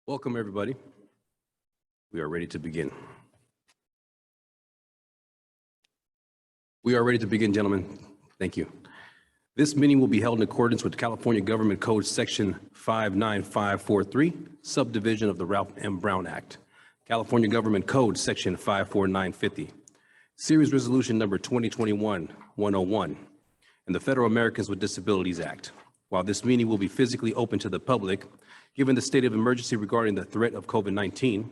Welcome, everybody. We are ready to begin. We are ready to begin, gentlemen. Thank you. This meeting will be held in accordance with California Government Code Section 59543, subdivision of the Ralph M. Brown Act, California Government Code Section 54950, Series Resolution Number 2021-101, and the Federal Americans with Disabilities Act. While this meeting will be physically open to the public, given the state of emergency regarding the threat of COVID-19,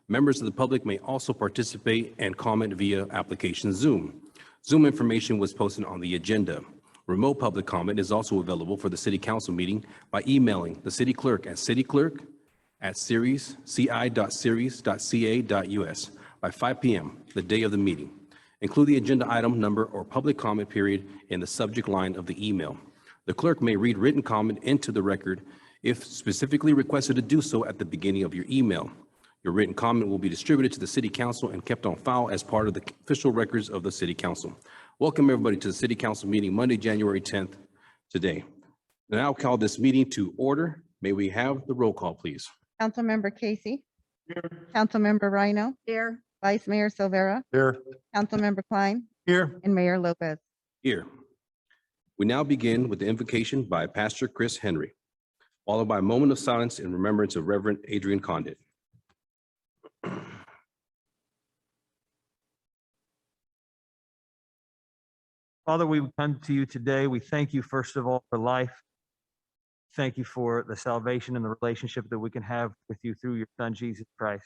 members of the public may also participate and comment via application Zoom. Zoom information was posted on the agenda. Remote public comment is also available for the City Council meeting by emailing the City Clerk at ci.series.ca.us by 5 p.m. the day of the meeting. Include the agenda item number or public comment period in the subject line of the email. The clerk may read written comment into the record if specifically requested to do so at the beginning of your email. Your written comment will be distributed to the City Council and kept on file as part of the official records of the City Council. Welcome everybody to the City Council meeting Monday, January 10th today. Now I'll call this meeting to order. May we have the roll call, please? Councilmember Casey. Here. Councilmember Rhino. Here. Vice Mayor Silvera. Here. Councilmember Klein. Here. And Mayor Lopez. Here. We now begin with the invocation by Pastor Chris Henry, followed by a moment of silence in remembrance of Reverend Adrian Condit. Father, we come to you today. We thank you, first of all, for life. Thank you for the salvation and the relationship that we can have with you through your Son, Jesus Christ.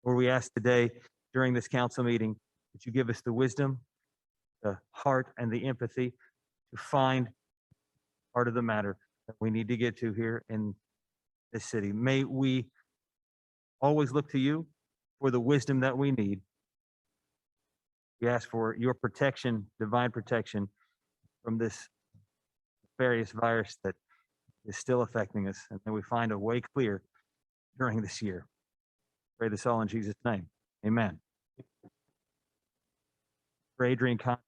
Lord, we ask today during this council meeting that you give us the wisdom, the heart, and the empathy to find part of the matter that we need to get to here in this city. May we always look to you for the wisdom that we need. We ask for your protection, divine protection from this various virus that is still affecting us, and then we find a way clear during this year. Pray this all in Jesus' name. Amen. For Adrian Condit,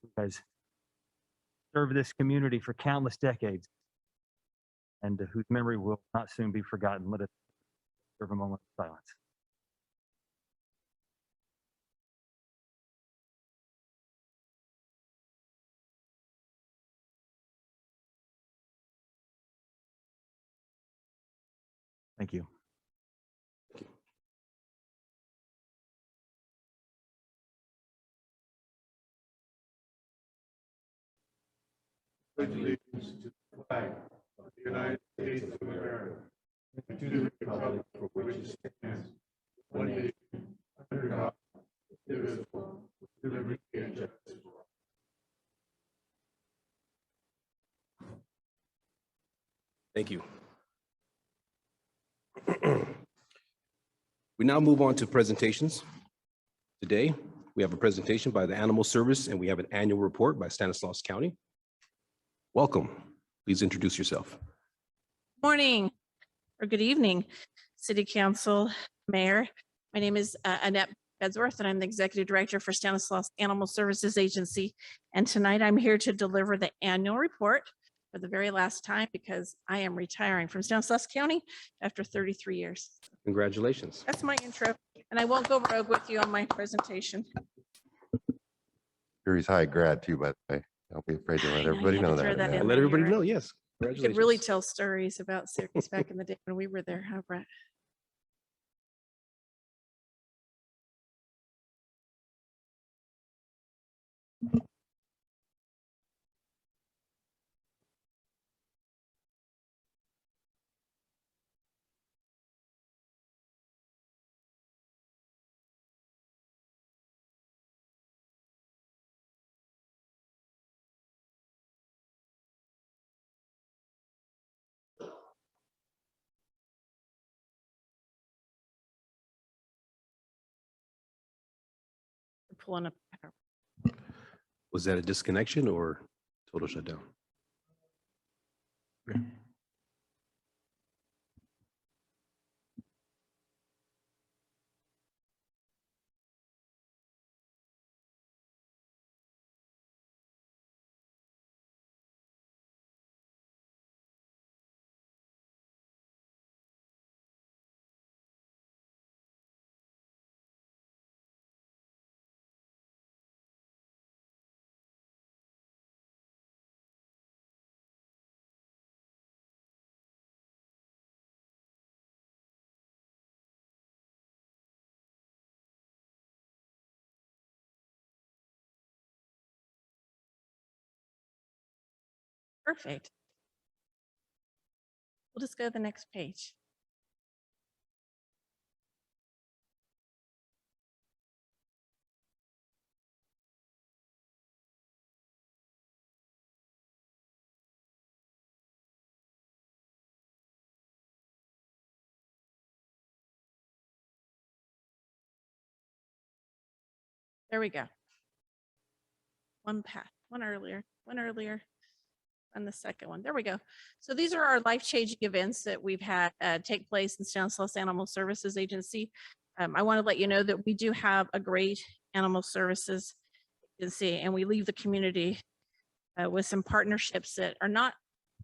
who has served this community for countless decades and whose memory will not soon be forgotten, let us serve a moment of silence. Thank you. Pledge allegiance to the flag of the United States of America and to the republic for which it stands, one nation, under God, indivisible, with liberty and justice for all. Thank you. We now move on to presentations. Today, we have a presentation by the Animal Service and we have an annual report by Stanislaus County. Welcome. Please introduce yourself. Morning or good evening, City Council, Mayor. My name is Annette Bedsworth and I'm the Executive Director for Stanislaus Animal Services Agency. And tonight I'm here to deliver the annual report for the very last time because I am retiring from Stanislaus County after 33 years. Congratulations. That's my intro, and I won't go rogue with you on my presentation. Series high grad too, by the way. Don't be afraid to I let know, everybody you had know to throw that. that Annette. in. Let everybody You're know, right. yes. You could really tell stories about Syracuse back in the day when we were there, huh, Brett? We're pulling up. Was that a disconnection or total shutdown? Perfect. We'll just go to the next page. There we go. One earlier, and the second one. There we go. So these are our life-changing events that we've had take place in Stanislaus Animal Services Agency. I want to let you know that we do have a great animal services agency, and we leave the community with some partnerships that are not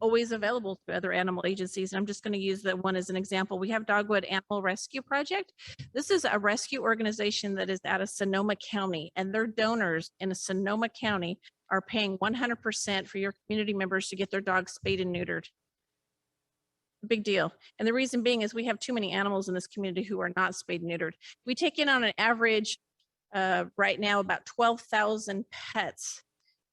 always available to other animal agencies. And I'm just going to use that one as an example. We have Dogwood Animal Rescue Project. This is a rescue organization that is out of Sonoma County, and their donors in Sonoma County are paying 100% for your community members to get their dogs spayed and neutered. Big deal. And the reason being is we have too many animals in this community who are not spayed and neutered. We take in on an average right now about 12,000 pets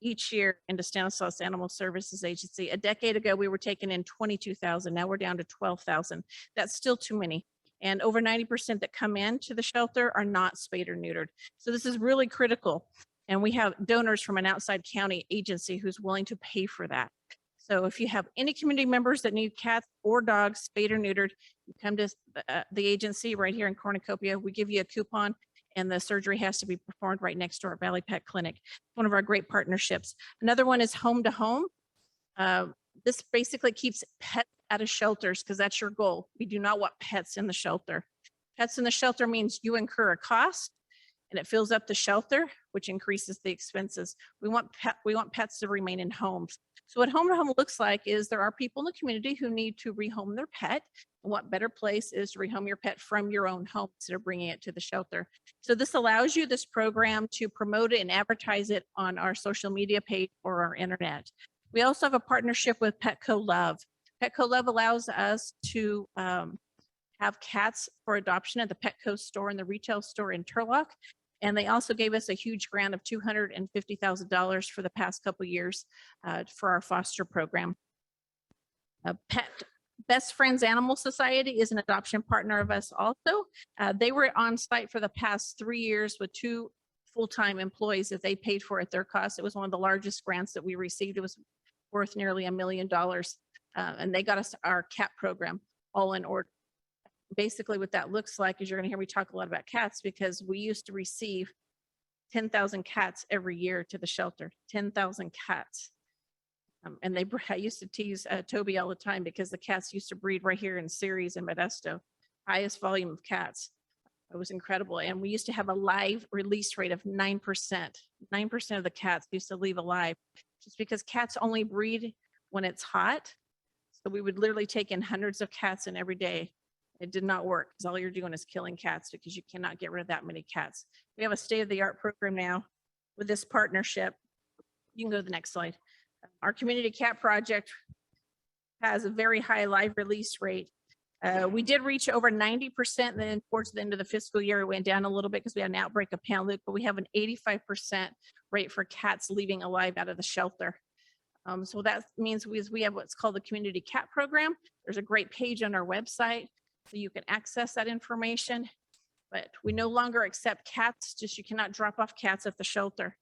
each year into Stanislaus Animal Services Agency. A decade ago, we were taking in 22,000. Now we're down to 12,000. That's still too many. And over 90% that come into the shelter are not spayed or neutered. So this is really critical. And we have donors from an outside county agency who's willing to pay for that. So if you have any community members that need cats or dogs spayed or neutered, you come to the agency right here in Cornucopia. We give you a coupon, and the surgery has to be performed right next to our Valley Pet Clinic. It's one of our great partnerships. Another one is Home to Home. This basically keeps pets out of shelters because that's your goal. We do not want pets in the shelter. Pets in the shelter means you incur a cost and it fills up the shelter, which increases the expenses. We want pets to remain in homes. So what Home to Home looks like is there are people in the community who need to rehome their pet. And what better place is to rehome your pet from your own home instead of bringing it to the shelter. So this allows you, this program, to promote it and advertise it on our social media page or our internet. We also have a partnership with Petco Love. Petco Love allows us to have cats for adoption at the Petco store and the retail store in Turlock. And they also gave us a huge grant of $250,000 for the past couple of years for our foster program. Best Friends Animal Society is an adoption partner of us also. They were on site for the past 3 years with 2 full-time employees that they paid for at their cost. It was one of the largest grants that we received. It was worth nearly $1 million. And they got us our cat program all in order. Basically what that looks like is you're going to hear me talk a lot about cats because we used to receive 10,000 cats every year to the shelter, 10,000 cats. And I used to tease Toby all the time because the cats used to breed right here in Ceres and Modesto, highest volume of cats. It was incredible. And we used to have a live release rate of 9%. 9% of the cats used to leave alive just because cats only breed when it's hot. So we would literally take in hundreds of cats in every day. It did not work because all you're doing is killing cats because you cannot get rid of that many cats. We have a state-of-the-art program now with this partnership. You can go to the next slide. Our community cat project has a very high live release rate. We did reach over 90%, then towards the end of the fiscal year, it went down a little bit because we had an outbreak of Panleuk, but we have an 85% rate for cats leaving alive out of the shelter. So that means we have what's called the community cat program. There's a great page on our website so you can access that information, but we no longer accept cats. Just you cannot drop off cats at the shelter.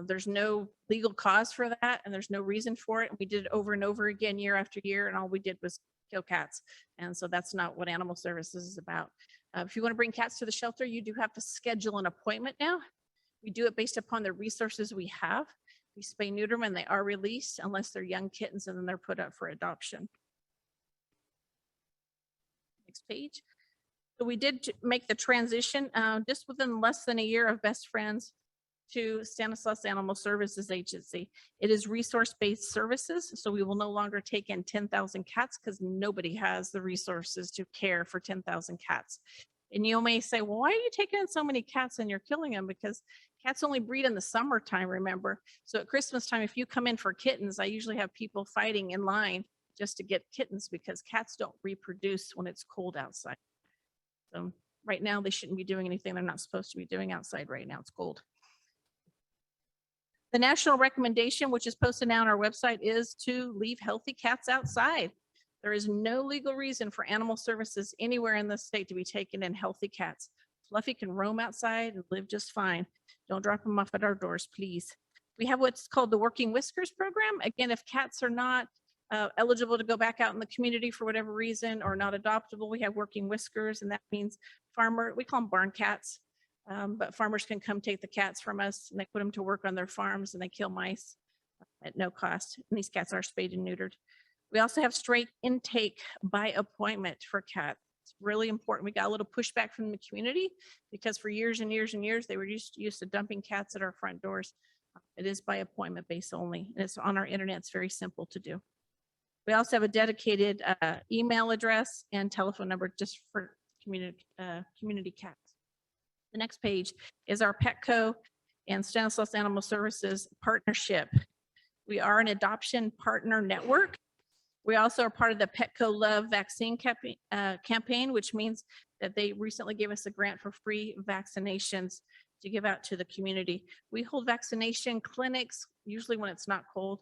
There's no legal cause for that, and there's no reason for it. We did it over and over again, year after year, and all we did was kill cats. And so that's not what animal services is about. If you want to bring cats to the shelter, you do have to schedule an appointment now. We do it based upon the resources we have. We spay neuter them and they are released unless they're young kittens, and then they're put up for adoption. Next page. So we did make the transition just within less than a year of Best Friends to Stanislaus Animal Services Agency. It is resource-based services, so we will no longer take in 10,000 cats because nobody has the resources to care for 10,000 cats. And you may say, well, why are you taking in so many cats and you're killing them? Because cats only breed in the summertime, remember? So at Christmas time, if you come in for kittens, I usually have people fighting in line just to get kittens because cats don't reproduce when it's cold outside. So right now they shouldn't be doing anything they're not supposed to be doing outside right now. It's cold. The national recommendation, which is posted now on our website, is to leave healthy cats outside. There is no legal reason for animal services anywhere in the state to be taking in healthy cats. Fluffy can roam outside and live just fine. Don't drop them off at our doors, please. We have what's called the Working Whiskers program. Again, if cats are not eligible to go back out in the community for whatever reason or not adoptable, we have Working Whiskers, and that means we call them barn cats. But farmers can come take the cats from us and they put them to work on their farms and they kill mice at no cost. And these cats are spayed and neutered. We also have straight intake by appointment for cats. It's really important. We got a little pushback from the community because for years and years and years, they were used to dumping cats at our front doors. It is by appointment based only. And it's on our internet. It's very simple to do. We also have a dedicated email address and telephone number just for community cats. The next page is our Petco and Stanislaus Animal Services partnership. We are an adoption partner network. We also are part of the Petco Love vaccine campaign, which means that they recently gave us a grant for free vaccinations to give out to the community. We hold vaccination clinics, usually when it's not cold,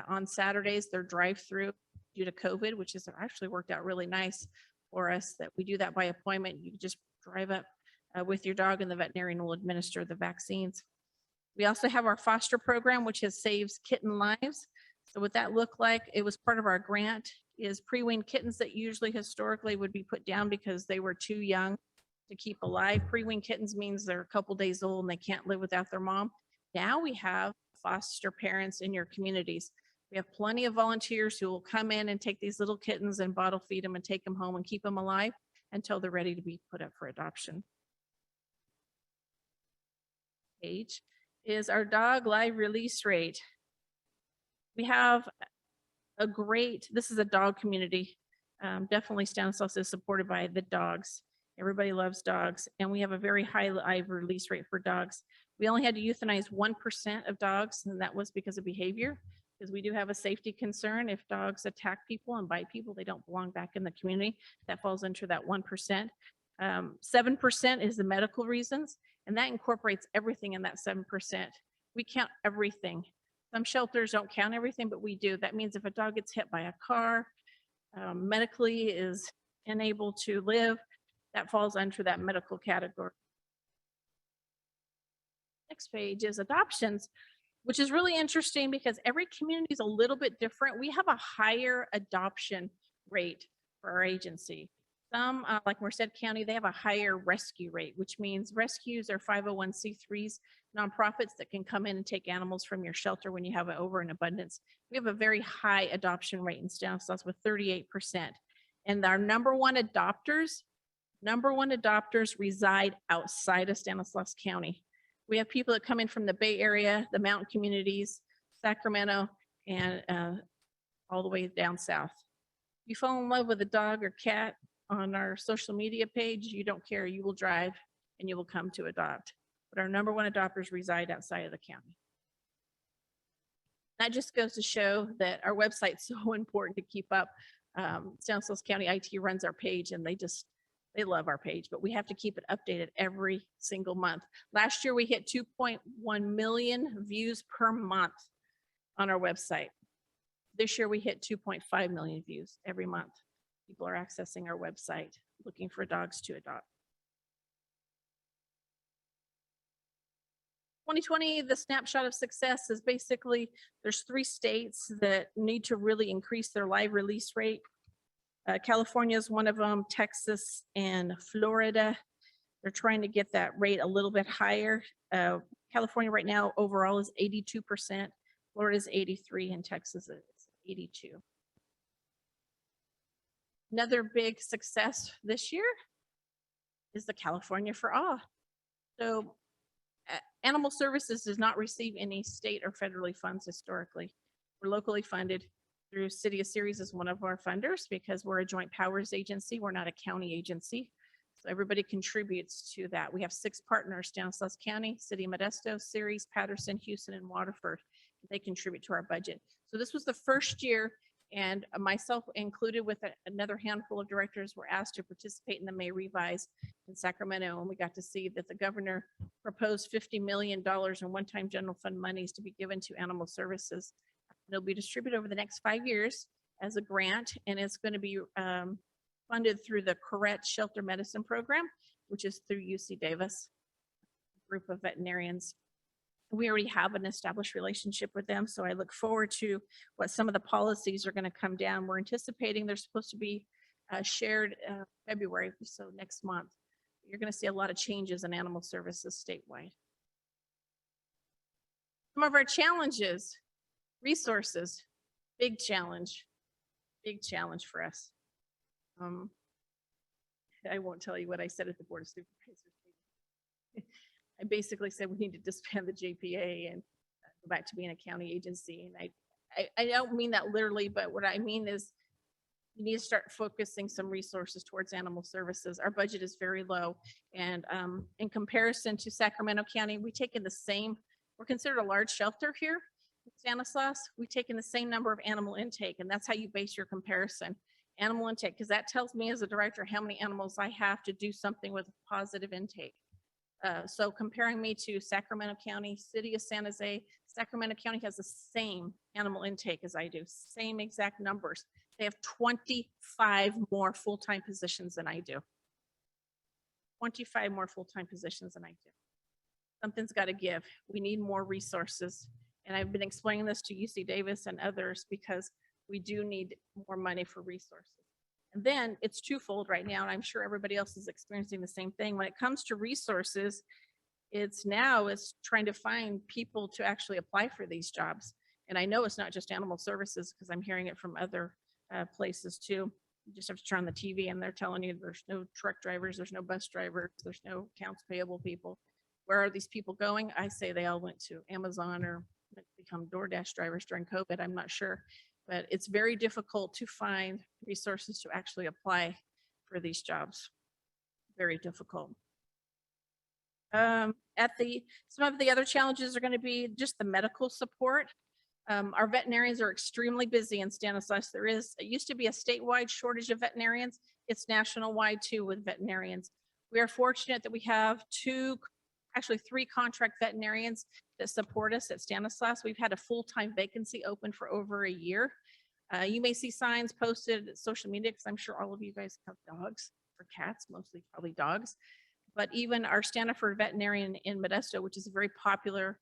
on Saturdays. They're drive-through due to COVID, which has actually worked out really nice for us that we do that by appointment. You just drive up with your dog and the veterinarian will administer the vaccines. We also have our foster program, which saves kitten lives. So what that looked like, it was part of our grant, is pre-weaned kittens that usually historically would be put down because they were too young to keep alive. Pre-weaned kittens means they're a couple days old and they can't live without their mom. Now we have foster parents in your communities. We have plenty of volunteers who will come in and take these little kittens and bottle feed them and take them home and keep them alive until they're ready to be put up for adoption. Page is our dog live release rate. We have this is a dog community. Definitely Stanislaus is supported by the dogs. Everybody loves dogs, and we have a very high live release rate for dogs. We only had to euthanize 1% of dogs, and that was because of behavior, because we do have a safety concern. If dogs attack people and bite people, they don't belong back in the community. That falls into that 1%. 7% is the medical reasons, and that incorporates everything in that 7%. We count everything. Some shelters don't count everything, but we do. That means if a dog gets hit by a car, medically is unable to live, that falls under that medical category. Next page is adoptions, which is really interesting because every community is a little bit different. We have a higher adoption rate for our agency. Some, like Merced County, they have a higher rescue rate, which means rescues are 501c3s, nonprofits that can come in and take animals from your shelter when you have an over an abundance. We have a very high adoption rate in Stanislaus with 38%. And our number one adopters reside outside of Stanislaus County. We have people that come in from the Bay Area, the mountain communities, Sacramento, and all the way down south. If you fall in love with a dog or cat on our social media page, you don't care, you will drive and you will come to adopt. But our number one adopters reside outside of the county. That just goes to show that our website's so important to keep up. Stanislaus County IT runs our page and they love our page, but we have to keep it updated every single month. Last year, we hit 2.1 million views per month on our website. This year, we hit 2.5 million views every month. People are accessing our website, looking for dogs to adopt. 2020, the snapshot of success is basically, there's 3 states that need to really increase their live release rate. California is one of them, Texas and Florida. They're trying to get that rate a little bit higher. California right now overall is 82%, Florida is 83%, and Texas is 82%. Another big success this year is the California for All. So Animal Services does not receive any state or federally funds historically. We're locally funded through City of Ceres is one of our funders because we're a joint powers agency. We're not a county agency. So everybody contributes to that. We have 6 partners, Stanislaus County, City of Modesto, Ceres, Patterson, Houston, and Waterford. They contribute to our budget. So this was the first year And myself included with another handful of directors were asked to participate in the May Revise in Sacramento. And we got to see that the governor proposed $50 million in one-time general fund monies to be given to animal services. It'll be distributed over the next 5 years as a grant, and it's going to be funded through the Correct Shelter Medicine Program, which is through UC Davis, group of veterinarians. We already have an established relationship with them, so I look forward to what some of the policies are going to come down. We're anticipating they're supposed to be shared February, so next month. You're going to see a lot of changes in animal services statewide. Some of our challenges, resources, big challenge for us. I won't tell you what I said at the Board of Supervisors meeting. I basically said we need to disband the JPA and go back to being a county agency. And I don't mean that literally, but what I mean is you need to start focusing some resources towards animal services. Our budget is very low. And in comparison to Sacramento County, we're considered a large shelter here in Stanislaus. We've taken the same number of animal intake, and that's how you base your comparison. Animal intake, because that tells me as a director how many animals I have to do something with positive intake. So comparing me to Sacramento County, City of San Jose, Sacramento County has the same animal intake as I do, same exact numbers. They have 25 more full-time positions than I do. 25 more full-time positions than I do. Something's got to give. We need more resources. And I've been explaining this to UC Davis and others because we do need more money for resources. And then it's twofold right now, and I'm sure everybody else is experiencing the same thing. When it comes to resources, it's trying to find people to actually apply for these jobs. And I know it's not just animal services because I'm hearing it from other places too. You just have to turn on the TV and they're telling you there's no truck drivers, there's no bus drivers, there's no accounts payable people. Where are these people going? I say they all went to Amazon or become DoorDash drivers during COVID. I'm not sure. But it's very difficult to find resources to actually apply for these jobs. Very difficult. Some of the other challenges are going to be just the medical support. Our veterinarians are extremely busy in Stanislaus. It used to be a statewide shortage of veterinarians. It's national wide too with veterinarians. We are fortunate that we have three contract veterinarians that support us at Stanislaus. We've had a full-time vacancy open for over a year. You may see signs posted at social media because I'm sure all of you guys have dogs or cats, mostly probably dogs. But even our Stanford veterinarian in Modesto, which is a very popular,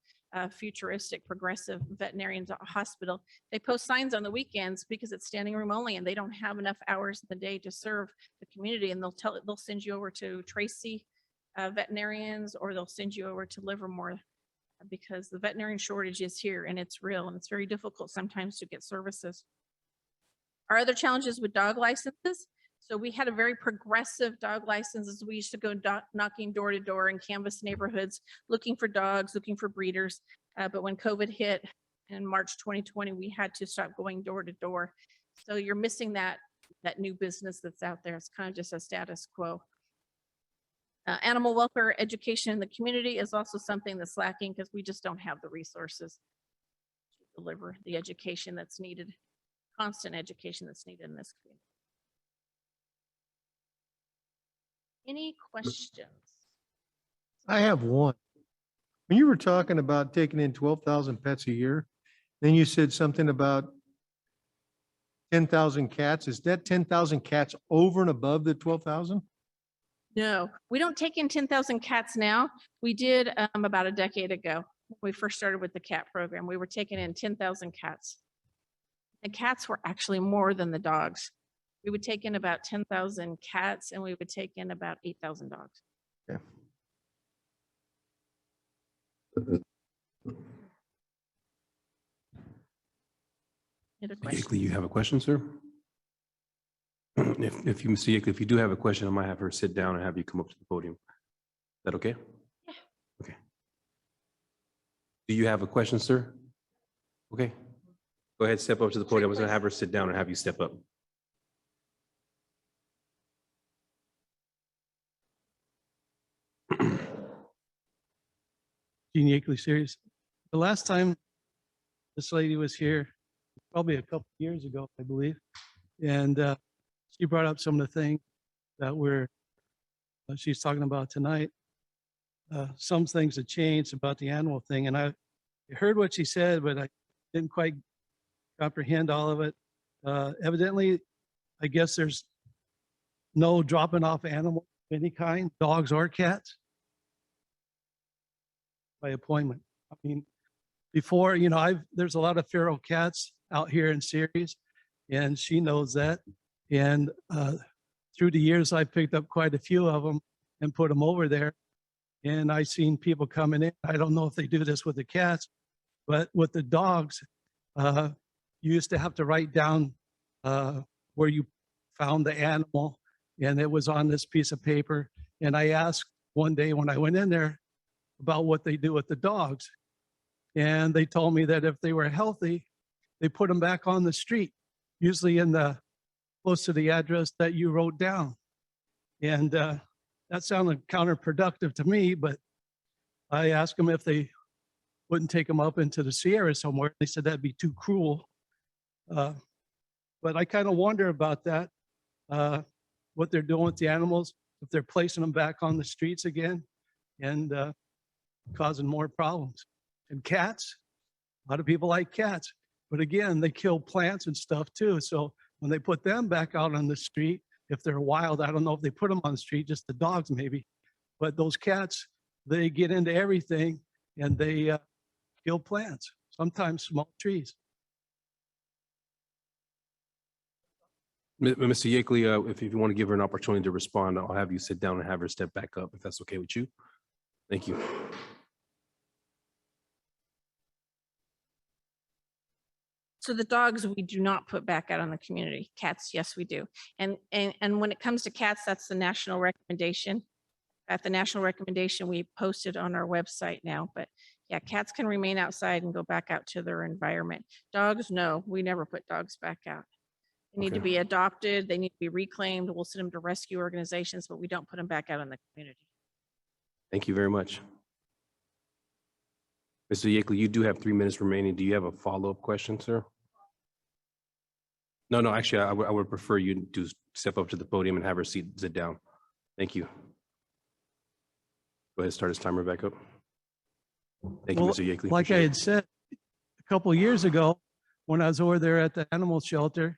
futuristic, progressive veterinarian hospital, they post signs on the weekends because it's standing room only and they don't have enough hours in the day to serve the community. And they'll send you over to Tracy veterinarians, or they'll send you over to Livermore because the veterinarian shortage is here and it's real and it's very difficult sometimes to get services. Our other challenges with dog licenses. So we had a very progressive dog licenses. We used to go knocking door to door in canvas neighborhoods, looking for dogs, looking for breeders. But when COVID hit in March 2020, we had to stop going door to door. So you're missing that new business that's out there. It's kind of just a status quo. Animal welfare education in the community is also something that's lacking because we just don't have the resources to deliver the education that's needed, constant education that's needed in this community. Any questions? I have one. When you were talking about taking in 12,000 pets a year, then you said something about 10,000 cats. Is that 10,000 cats over and above the 12,000? No, we don't take in 10,000 cats now. We did about a decade ago. When we first started with the cat program, we were taking in 10,000 cats. The cats were actually more than the dogs. We would take in about 10,000 cats and we would take in about 8,000 dogs. Okay. Any other questions? Igley, you have a question, sir? If you see, if you do have a question, I might have her sit down and have you come up to the podium. Is that okay? Yeah. Okay. Do you have a question, sir? Okay. Go ahead, step up to the podium. I was gonna have her sit down and have you step up. Uniquely serious. The last time this lady was here, probably a couple years ago, I believe. And she brought up some of the things that she's talking about tonight. Some things have changed about the animal thing, and I heard what she said, but I didn't quite comprehend all of it. Evidently, I guess there's no dropping off animals of any kind, dogs or cats, by appointment. I mean, before, there's a lot of feral cats out here in Ceres, and she knows that. And through the years, I picked up quite a few of them and put them over there. And I seen people coming in. I don't know if they do this with the cats, but with the dogs, you used to have to write down where you found the animal, and it was on this piece of paper. And I asked one day when I went in there about what they do with the dogs. And they told me that if they were healthy, they put them back on the street, usually close to the address that you wrote down. And that sounded counterproductive to me, but I asked them if they wouldn't take them up into the Sierra somewhere. They said that'd be too cruel. But I kind of wonder about that, what they're doing with the animals, if they're placing them back on the streets again and causing more problems. And cats, a lot of people like cats, but again, they kill plants and stuff too. So when they put them back out on the street, if they're wild, I don't know if they put them on the street, just the dogs maybe, but those cats, they get into everything and they kill plants, sometimes small trees. Mr. Yakely, if you want to give her an opportunity to respond, I'll have you sit down and have her step back up, if that's okay with you. Thank you. So the dogs, we do not put back out on the community. Cats, yes, we do. And when it comes to cats, that's the national recommendation. At the national recommendation, we posted on our website now, but yeah, cats can remain outside and go back out to their environment. Dogs, no, we never put dogs back out. They need to Okay. be adopted. They need to be reclaimed. We'll send them to rescue organizations, but we don't put them back out in the community. Thank you very much. Mr. Yakely, you do have 3 minutes remaining. Do you have a follow-up question, sir? No, actually, I would prefer you to step up to the podium and have her sit down. Thank you. Go ahead, start his timer back up. Thank you, Well, Mr. Yakely. like I Appreciate it. had said a couple of years ago, when I was over there at the animal shelter,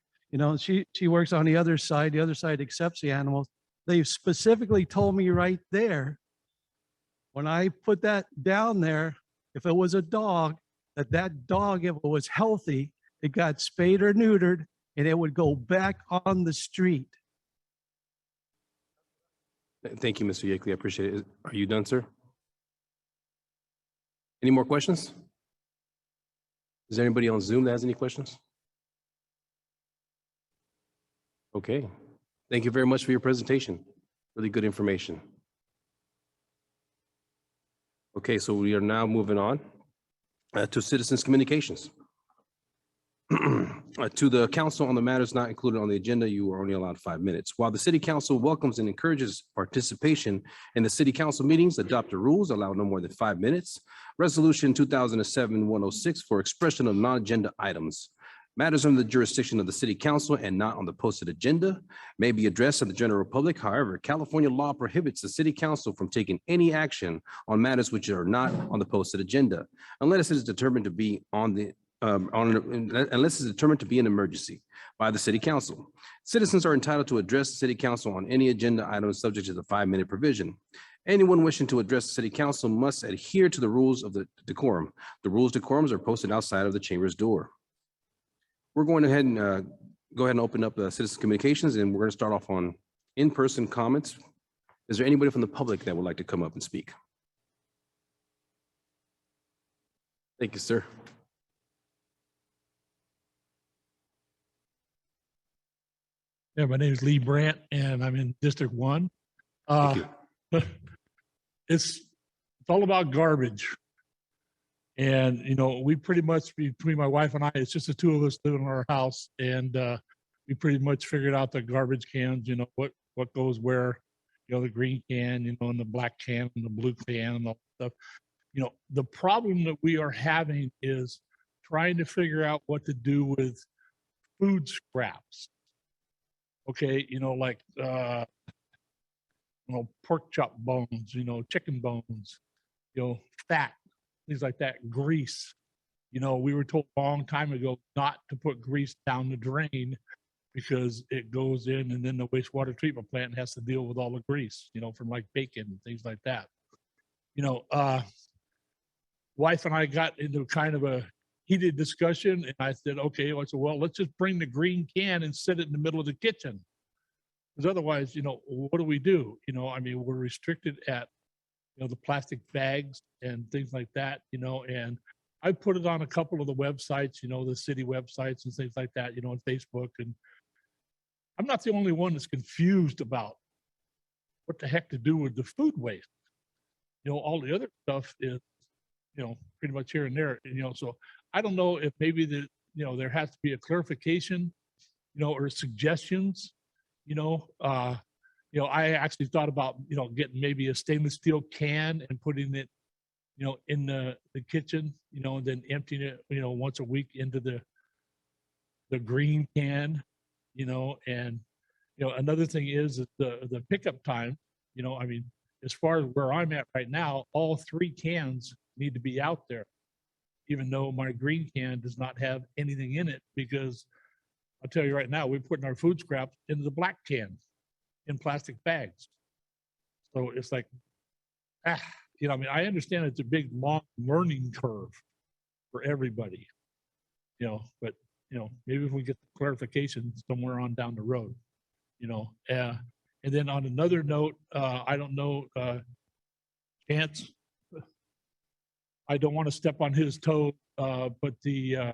she works on the other side. The other side accepts the animals. They specifically told me right there, when I put that down there, if it was a dog, that dog, if it was healthy, it got spayed or neutered, and it would go back on the street. Thank you, Mr. Yakely. I appreciate it. Are you done, sir? Any more questions? Is there anybody on Zoom that has any questions? Okay. Thank you very much for your presentation. Really good information. Okay, so we are now moving on to citizens' communications. To the council on the matters not included on the agenda, you are only allowed 5 minutes. While the city council welcomes and encourages participation in the city council meetings, adopt the rules, allow no more than 5 minutes. Resolution 2007-106 for expression of non-agenda items. Matters under the jurisdiction of the city council and not on the posted agenda may be addressed to the general public. However, California law prohibits the city council from taking any action on matters which are not on the posted agenda, unless it is determined to be unless it's determined to be an emergency by the city council. Citizens are entitled to address the city council on any agenda items subject to the 5-minute provision. Anyone wishing to address the city council must adhere to the rules of the decorum. The rules decorums are posted outside of the chamber's door. We're going ahead and open up citizen communications, and we're going to start off on in-person comments. Is there anybody from the public that would like to come up and speak? Thank you, sir. Yeah, my name is Lee Brandt and I'm in District 1. Thank you. It's all about garbage. And, we pretty much, between my wife and I, it's just the two of us living in our house. And we pretty much figured out the garbage cans, what goes where, the green can, and the black can and the blue can and all that stuff. The problem that we are having is trying to figure out what to do with food scraps. Okay, like pork chop bones, chicken bones, fat, things like that, grease. We were told a long time ago not to put grease down the drain because it goes in and then the wastewater treatment plant has to deal with all the grease, from like bacon and things like that. Wife and I got into kind of a heated discussion and I said, okay, I said, well, let's just bring the green can and sit it in the middle of the kitchen. Because otherwise, what do we do? We're restricted at, the plastic bags and things like that, and I put it on a couple of the websites, the city websites and things like that, on Facebook. And I'm not the only one that's confused about what the heck to do with the food waste. All the other stuff is, pretty much here and there, so I don't know if maybe there has to be a clarification, or suggestions, I actually thought about, getting maybe a stainless steel can and putting it, in the kitchen, and then emptying it, once a week into the green can, and, another thing is that the pickup time, as far as where I'm at right now, all 3 cans need to be out there, even though my green can does not have anything in it, because I'll tell you right now, we're putting our food scraps into the black can in plastic bags. So it's like, I understand it's a big, long learning curve for everybody, but, maybe if we get the clarification somewhere on down the road, and then on another note, I don't know, Chance, I don't want to step on his toe, but the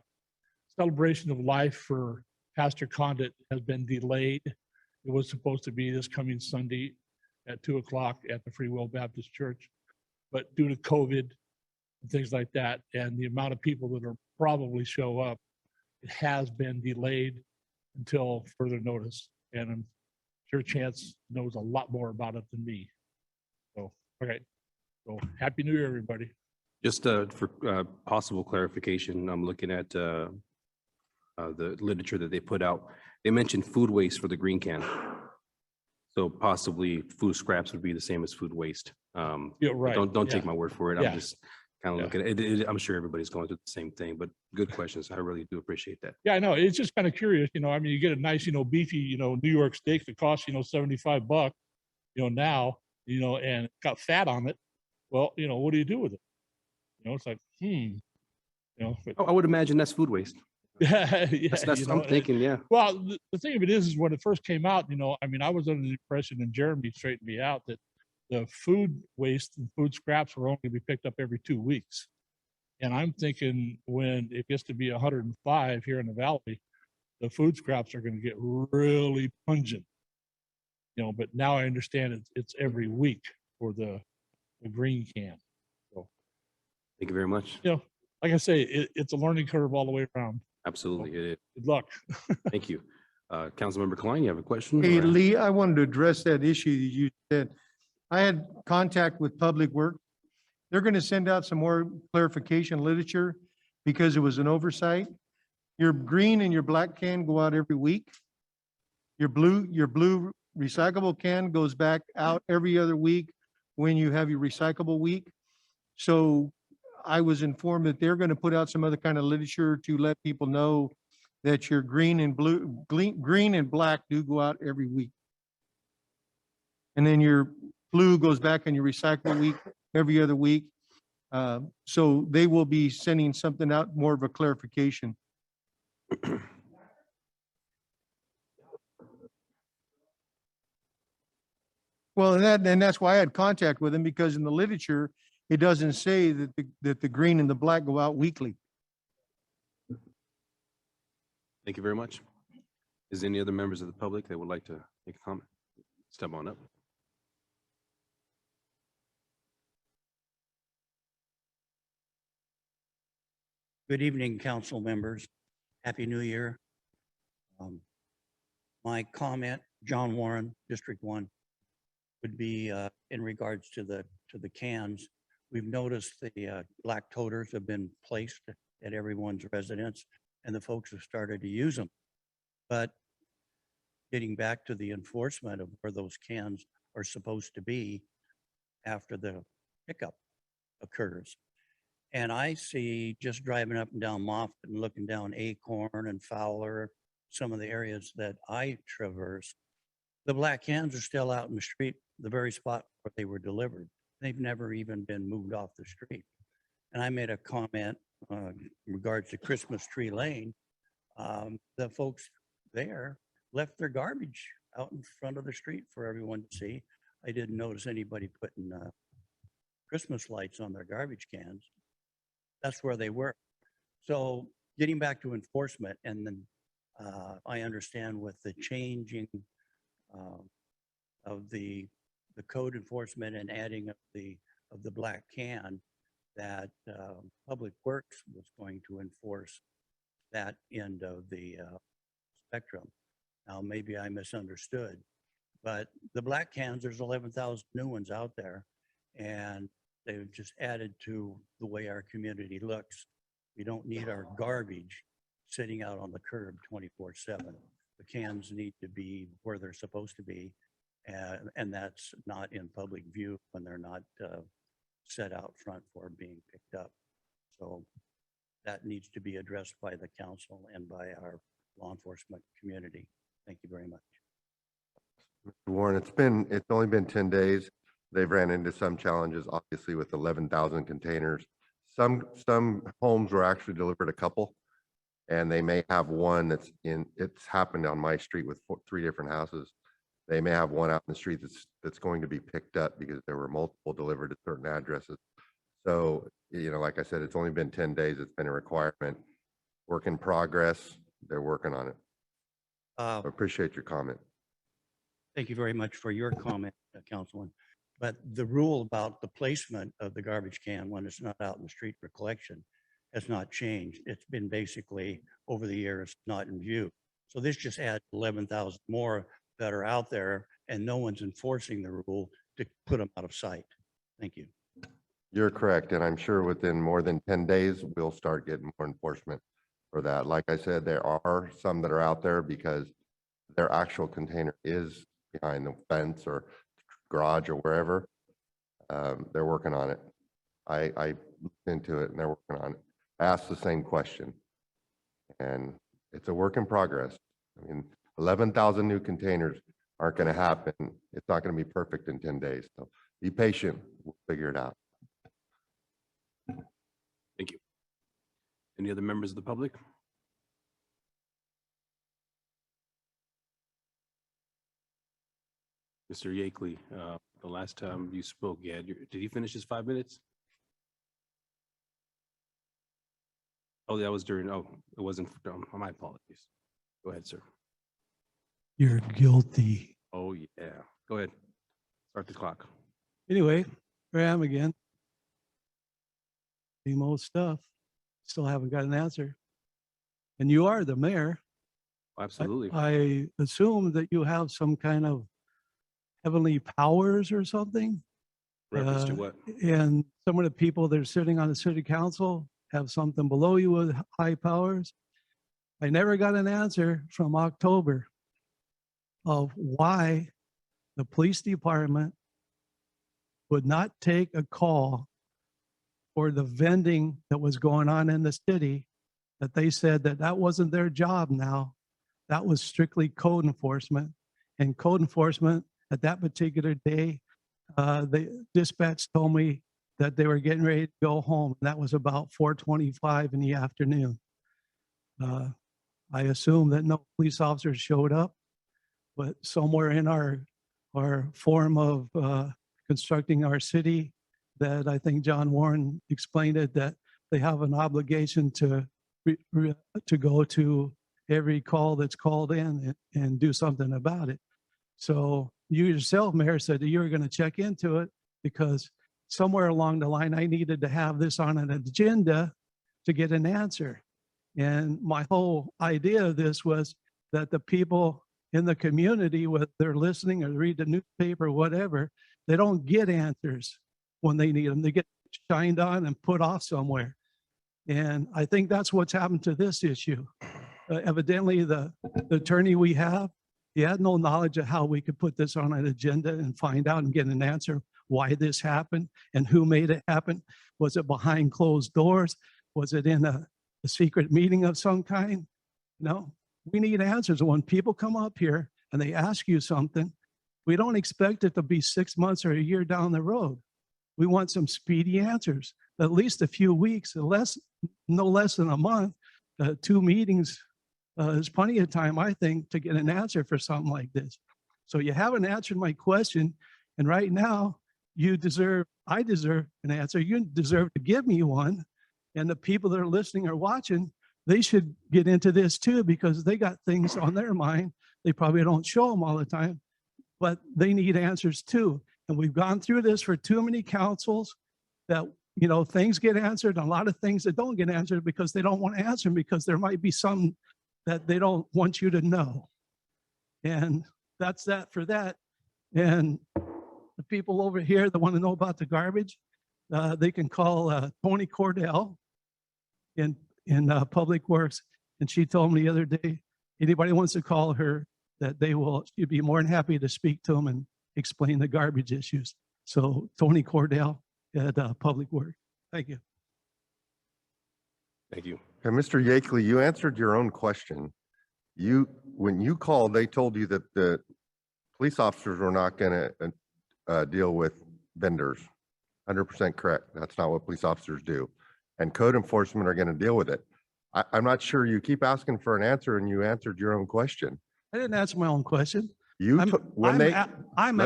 celebration of life for Pastor Condit has been delayed. It was supposed to be this coming Sunday at 2:00 at the Free Will Baptist Church, but due to COVID and things like that, and the amount of people that are probably show up, it has been delayed until further notice. And I'm sure Chance knows a lot more about it than me. So, okay. So Happy New Year, everybody. Just for possible clarification, I'm looking at the literature that they put out. They mentioned food waste for the green can. So possibly food scraps would be the same as food waste. Yeah, right. Don't take Yeah. my word for it. Yeah. I'm just kind of looking at it. I'm sure everybody's going through the same thing, but good questions. I really do appreciate that. Yeah, I know. It's just kind of curious, you get a nice, beefy, New York steak that costs, $75, now, and it's got fat on it. Well, what do you do with it? It's like, but, I would imagine that's food waste. yeah, That's I'm thinking, yeah. Well, the thing of it is when it first came out, I was under the impression, and Jeremy straightened me out, that the food waste and food scraps were only to be picked up every 2 weeks. And I'm thinking when it gets to be 105 here in the valley, the food scraps are going to get really pungent. But now I understand it's every week for the green can. So, Thank you very much. like I say, it's a learning curve all the way around. Absolutely. It is. Good luck. Thank you. Councilmember Klein, you have a question? Hey, or- Lee, I wanted to address that issue that you said. I had contact with Public Works. They're going to send out some more clarification literature because it was an oversight. Your green and your black can go out every week. Your blue recyclable can goes back out every other week when you have your recyclable week. So I was informed that they're going to put out some other kind of literature to let people know that your green and black do go out every week. And then your blue goes back in your recycle week every other week. So they will be sending something out, more of a clarification. Well, and that's why I had contact with them, because in the literature, it doesn't say that the green and the black go out weekly. Thank you very much. Is there any other members of the public that would like to make a comment? Step on up. Good evening, council members. Happy New Year. My comment, John Warren, District 1, would be in regards to the cans. We've noticed the black toters have been placed at everyone's residence, and the folks have started to use them. But getting back to the enforcement of where those cans are supposed to be after the pickup occurs. And I see, just driving up and down Moffett and looking down Acorn and Fowler, some of the areas that I traverse, the black cans are still out in the street, the very spot where they were delivered. They've never even been moved off the street. And I made a comment in regards to Christmas Tree Lane. The folks there left their garbage out in front of the street for everyone to see. I didn't notice anybody putting Christmas lights on their garbage cans. That's where they were. So getting back to enforcement, and then I understand with the changing of the code enforcement and adding of the black can, that Public Works was going to enforce that end of the spectrum. Now, maybe I misunderstood, but the black cans, there's 11,000 new ones out there, and they've just added to the way our community looks. We don't need our garbage sitting out on the curb 24/7. The cans need to be where they're supposed to be, and that's not in public view when they're not set out front for being picked up. So that needs to be addressed by the council and by our law enforcement community. Thank you very much. Mr. Warren, it's only been 10 days. They've ran into some challenges, obviously, with 11,000 containers. Some homes were actually delivered a couple, and they may have one it's happened on my street with 3 different houses. They may have one out in the street that's going to be picked up because there were multiple delivered at certain addresses. So, like I said, it's only been 10 days. It's been a requirement. Work in progress. They're working on it. I appreciate your comment. Thank you very much for your comment, Councilman. But the rule about the placement of the garbage can when it's not out in the street for collection has not changed. It's been basically over the years not in view. So this just adds 11,000 more that are out there, and no one's enforcing the rule to put them out of sight. Thank you. You're correct. And I'm sure within more than 10 days, we'll start getting more enforcement for that. Like I said, there are some that are out there because their actual container is behind the fence or garage or wherever. They're working on it. I looked into it and they're working on it. I asked the same question, and it's a work in progress. I mean, 11,000 new containers aren't going to happen. It's not going to be perfect in 10 days. So be patient. We'll figure it out. Thank you. Any other members of the public? Mr. Yakely, the last time you spoke, did he finish his 5 minutes? Oh, that was during, it wasn't, my apologies. Go ahead, sir. You're guilty. Oh, yeah. Go ahead. Start the clock. Anyway, here I am again. Same old stuff. Still haven't got an answer. And you are the mayor. Absolutely. I assume that you have some kind of heavenly powers or something. Reference to what? And some of the people that are sitting on the city council have something below you with high powers. I never got an answer from October of why the police department would not take a call for the vending that was going on in the city, that they said that that wasn't their job now. That was strictly code enforcement. And code enforcement at that particular day, the dispatch told me that they were getting ready to go home. That was about 4:25 in the afternoon. I assume that no police officers showed up, but somewhere in our form of constructing our city, that I think John Warren explained it, that they have an obligation to go to every call that's called in and do something about it. So you yourself, Mayor, said that you were going to check into it because somewhere along the line, I needed to have this on an agenda to get an answer. And my whole idea of this was that the people in the community, whether they're listening or read the newspaper or whatever, they don't get answers when they need them. They get shined on and put off somewhere. And I think that's what's happened to this issue. Evidently, the attorney we have, he had no knowledge of how we could put this on an agenda and find out and get an answer why this happened and who made it happen. Was it behind closed doors? Was it in a secret meeting of some kind? No, we need answers. When people come up here and they ask you something, we don't expect it to be 6 months or a year down the road. We want some speedy answers, at least a few weeks, no less than a month. 2 meetings is plenty of time, I think, to get an answer for something like this. So you haven't answered my question, and right now I deserve an answer. You deserve to give me one, and the people that are listening or watching, they should get into this too, because they got things on their mind. They probably don't show them all the time, but they need answers too. And we've gone through this for too many councils that, things get answered, and a lot of things that don't get answered because they don't want to answer them, because there might be some that they don't want you to know. And that's that for that. And the people over here that want to know about the garbage, they can call Tony Cordell in Public Works. And she told me the other day, anybody wants to call her, that she'd be more than happy to speak to them and explain the garbage issues. So Tony Cordell at Public Works. Thank you. Thank you. Okay, Mr. Yakely, you answered your own question. When you called, they told you that the police officers were not going to deal with vendors. 100% correct. That's not what police officers do. And code enforcement are going to deal with it. I'm not sure, you keep asking for an answer and you answered your own question. I didn't answer my own question. I'm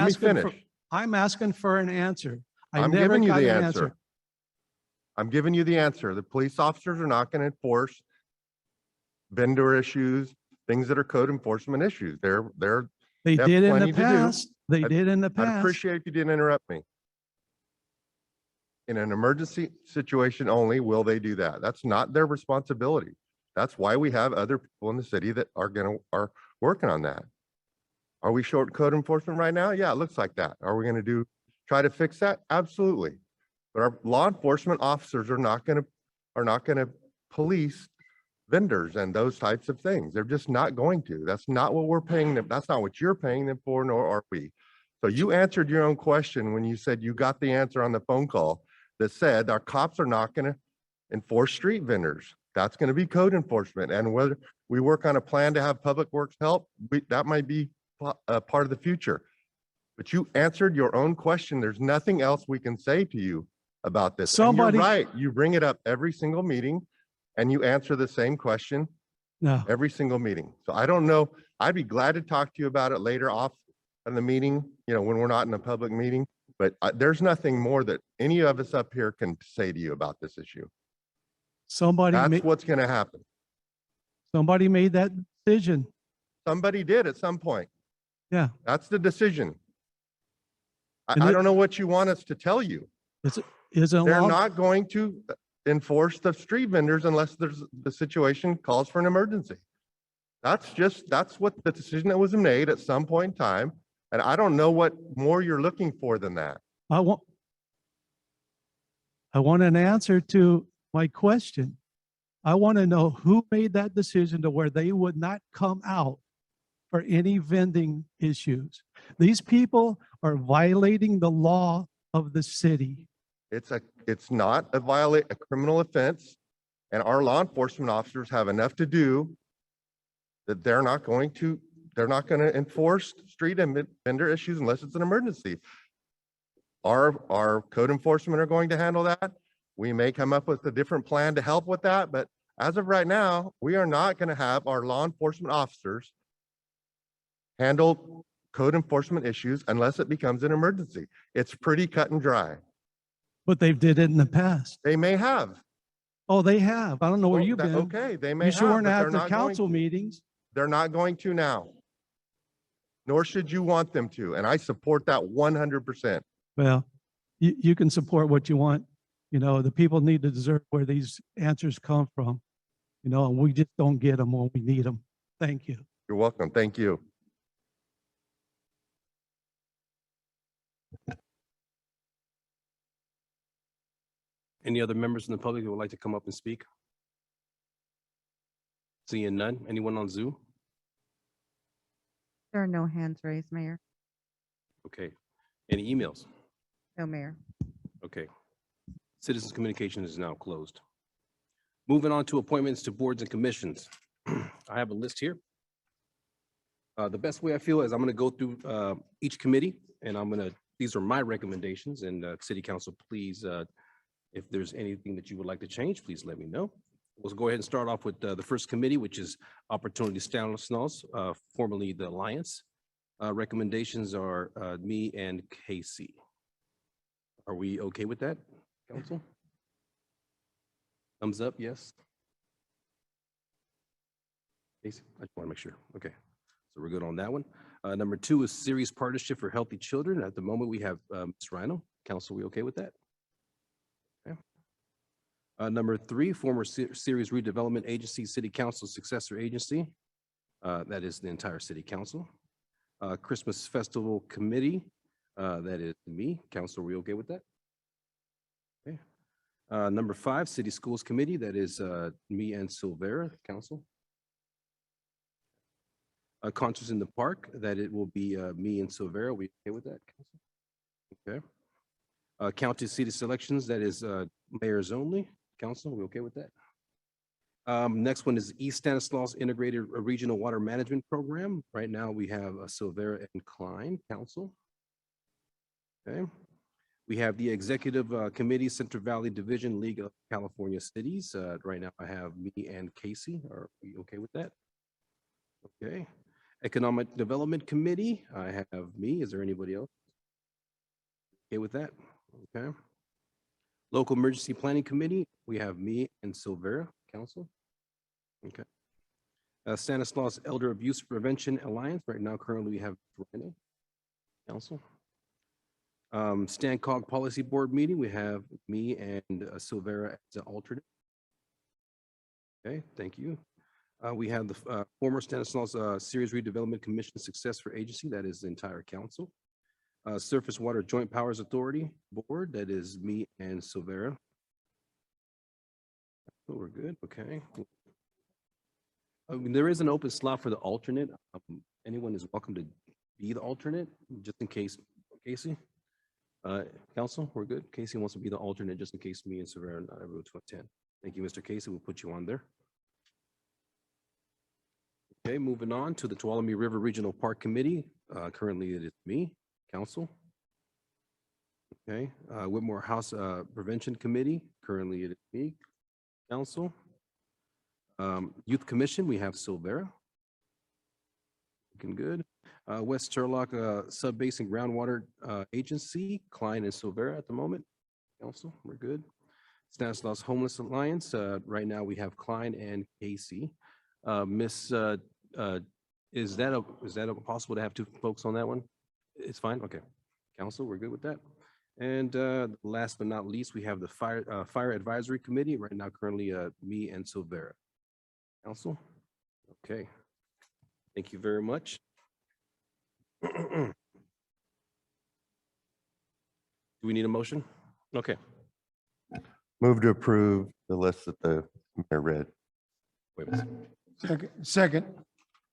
asking for an answer. I'm never giving you got the an answer. I'm giving you the answer. The police officers are not going to enforce vendor issues, things that are code enforcement issues. They have did in plenty the to do. past. They did in the I'd past. appreciate if you didn't interrupt me. In an emergency situation only, will they do that? That's not their responsibility. That's why we have other people in the city that are working on that. Are we short code enforcement right now? Yeah, it looks like that. Are we going to try to fix that? Absolutely. But our law enforcement officers are not going to police vendors and those types of things. They're just not going to. That's not what we're paying them. That's not what you're paying them for, nor are we. So you answered your own question when you said you got the answer on the phone call that said our cops are not going to enforce street vendors. That's going to be code enforcement. And whether we work on a plan to have Public Works help, that might be a part of the future. But you answered your own question. There's nothing else we can say to you about this. And you're right. You bring it up every single meeting and you answer the same question every single meeting. So I don't know. I'd be glad to talk to you about it later off in the meeting, when we're not in a public meeting, but there's nothing more that any of us up here can say to you about this issue. That's what's going to happen. Somebody made that decision. Somebody did at some point. Yeah. That's the decision. I don't know what you want us to tell you. They're not going to enforce the street vendors unless the situation calls for an emergency. That's what the decision that was made at some point in time. And I don't know what more you're looking for than that. I want an answer to my question. I want to know who made that decision to where they would not come out for any vending issues. These people are violating the law of the city. It's not a criminal offense, and our law enforcement officers have enough to do that they're not going to enforce street and vendor issues unless it's an emergency. Our code enforcement are going to handle that. We may come up with a different plan to help with that, but as of right now, we are not going to have our law enforcement officers handle code enforcement issues unless it becomes an emergency. It's pretty cut and dry. But they did it in the past. They may have. Oh, they have. I don't know where you've been. Okay, they may You have. sure weren't but at they're the not going council to. meetings. They're not going to now. Nor should you want them to. And I support that 100%. Well, you can support what you want. The people need to deserve where these answers come from. And we just don't get them when we need them. Thank you. You're welcome. Thank you. Any other members in the public who would like to come up and speak? Seeing none. Anyone on Zoom? There are no hands raised, Mayor. Okay. Any emails? No, Mayor. Okay. Citizens communication is now closed. Moving on to appointments to boards and commissions. I have a list here. The best way I feel is I'm going to go through each committee and these are my recommendations, and City Council, please, if there's anything that you would like to change, please let me know. We'll go ahead and start off with the first committee, which is Opportunity Stanislaus, formerly the Alliance. Recommendations are me and Casey. Are we okay with that, Council? Thumbs up, yes? Casey, I just want to make sure. Okay, so we're good on that one. Number 2 is Series Partnership for Healthy Children. At the moment, we have Ms. Rhino. Council, we okay with that? Okay. Number 3, former Series Redevelopment Agency, City Council Successor Agency. That is the entire City Council. Christmas Festival Committee. That is me. Council, are we okay with that? Okay. Number 5, City Schools Committee. That is me and Silvera, Council. Concerts in the Park. That it will be me and Silvera. We okay with that, Council? Okay. County City Selections. That is mayors only. Council, we okay with that? Next one is East Stanislaus Integrated Regional Water Management Program. Right now we have Silvera and Klein. Council. Okay. We have the Executive Committee, Central Valley Division, League of California Cities. Right now I have me and Casey. Are we okay with that? Okay. Economic Development Committee, I have me. Is there anybody else? Okay with that? Okay. Local Emergency Planning Committee, we have me and Silvera, Council. Okay. Stanislaus Elder Abuse Prevention Alliance, right now currently we have Rhino, Council. Stancog Policy Board meeting, we have me and Silvera as an alternate. Okay, thank you. We have the former Stanislaus Series Redevelopment Commission Successor Agency, that is the entire council. Surface Water Joint Powers Authority Board, that is me and Silvera. Oh, we're good, okay. There is an open slot for the alternate. Anyone is welcome to be the alternate, just in case. Casey? Council, we're good. Casey wants to be the alternate just in case me and Silvera are not able to attend. Thank you, Mr. Casey. We'll put you on there. Okay, moving on to the Tuolumne River Regional Park Committee. Currently it is me, Council. Okay, Whitmore House Prevention Committee. Currently it is me, Council. Youth Commission, we have Silvera. Looking good. West Turlock Sub-Basin Groundwater Agency, Klein and Silvera at the moment. Council, we're good. Stanislaus Homeless Alliance, right now we have Klein and Casey. Is that possible to have 2 folks on that one? It's fine, okay. Council, we're good with that. And last but not least, we have the Fire Advisory Committee, right now currently me and Silvera. Council, okay. Thank you very much. Do we need a motion? Okay. Move to approve the list that the mayor read. Wait a second. Second.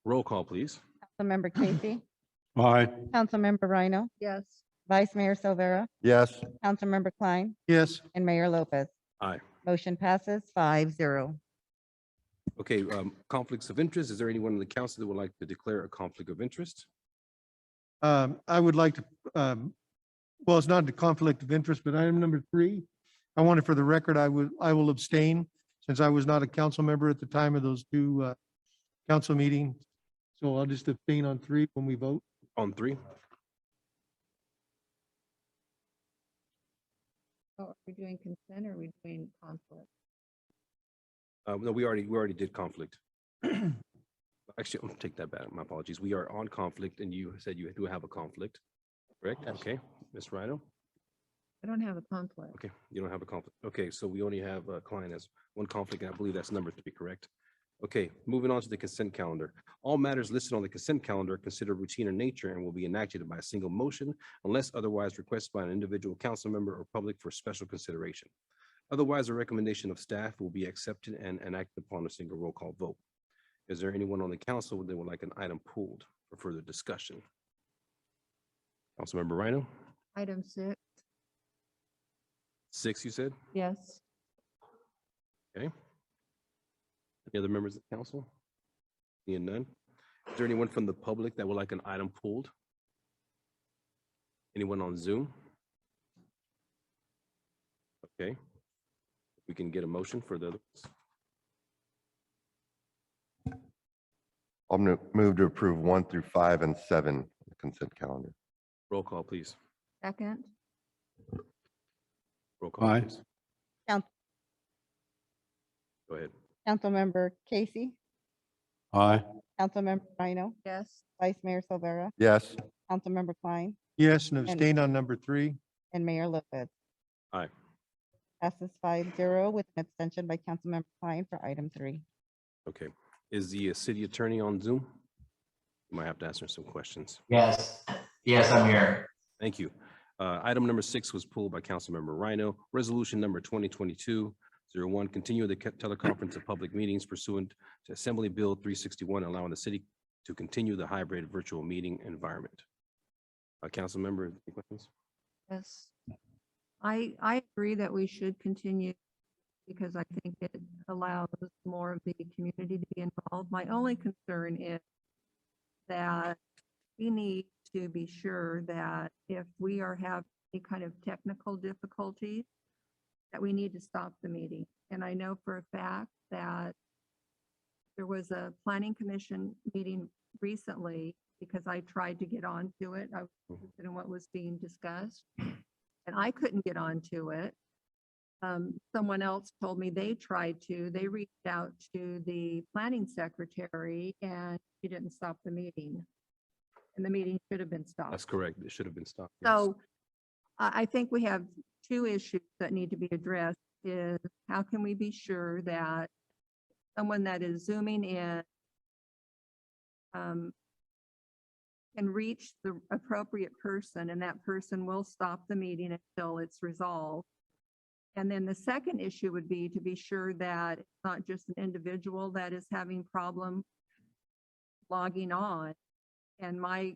Roll call, please. Councilmember Casey, Aye. Councilmember Rhino. Yes. Vice Mayor Silvera, Yes. Councilmember Klein, Yes. and Mayor Lopez. Aye. Motion passes 5-0. Okay, conflicts of interest. Is there anyone in the council that would like to declare a conflict of interest? I would like to, well, it's not a conflict of interest, but item number 3, I wanted for the record, I will abstain since I was not a council member at the time of those 2 council meetings. So I'll just abstain on 3 when we vote. On 3? Are we doing consent or are we doing conflict? No, we already did conflict. Actually, I'll take that back. My apologies. We are on conflict and you said you do have a conflict, correct? Okay, Ms. Rhino? I don't have a conflict. Okay, you don't have a conflict. Okay, so we only have a client as 1 conflict, and I believe that's number 3, correct? Okay, moving on to the consent calendar. All matters listed on the consent calendar are considered routine in nature and will be enacted by a single motion unless otherwise requested by an individual council member or public for special consideration. Otherwise, a recommendation of staff will be accepted and enacted upon a single roll call vote. Is there anyone on the council that would like an item pulled for further discussion? Councilmember Rhino, Item 6. 6, you said? Yes. Okay. Any other members of the council? Seeing none. Is there anyone from the public that would like an item pulled? Anyone on Zoom? Okay. We can get a motion for the others. I'll move to approve 1 through 5 and 7 the consent calendar. Roll call, please. Second. Roll call, Aye. please. Count- Go ahead. Councilmember Casey, Aye. Councilmember Rhino, Yes. Vice Mayor Silvera, Yes. Councilmember Klein, Yes, and abstain on number 3. and Mayor Lopez. Aye. Passes 5-0 with an abstention by Councilmember Klein for item 3. Okay. Is the city attorney on Zoom? You might have to answer some questions. Yes, yes, I'm here. Thank you. Item number 6 was pulled by Councilmember Rhino. Resolution number 2022-01, continue the teleconference of public meetings pursuant to Assembly Bill 361, allowing the city to continue the hybrid virtual meeting environment. Councilmember, any questions? Yes. I agree that we should continue because I think it allows more of the community to be involved. My only concern is that we need to be sure that if we are having any kind of technical difficulties, that we need to stop the meeting. And I know for a fact that there was a planning commission meeting recently because I tried to get onto it. I was interested in what was being discussed and I couldn't get onto it. Someone else told me they tried to, they reached out to the planning secretary and she didn't stop the meeting. And the meeting should have been stopped. That's correct. It should have been stopped. Yes. So I think we have two issues that need to be addressed is how can we be sure that someone that is zooming in can reach the appropriate person and that person will stop the meeting until it's resolved. And then the second issue would be to be sure that it's not just an individual that is having problem logging on. And my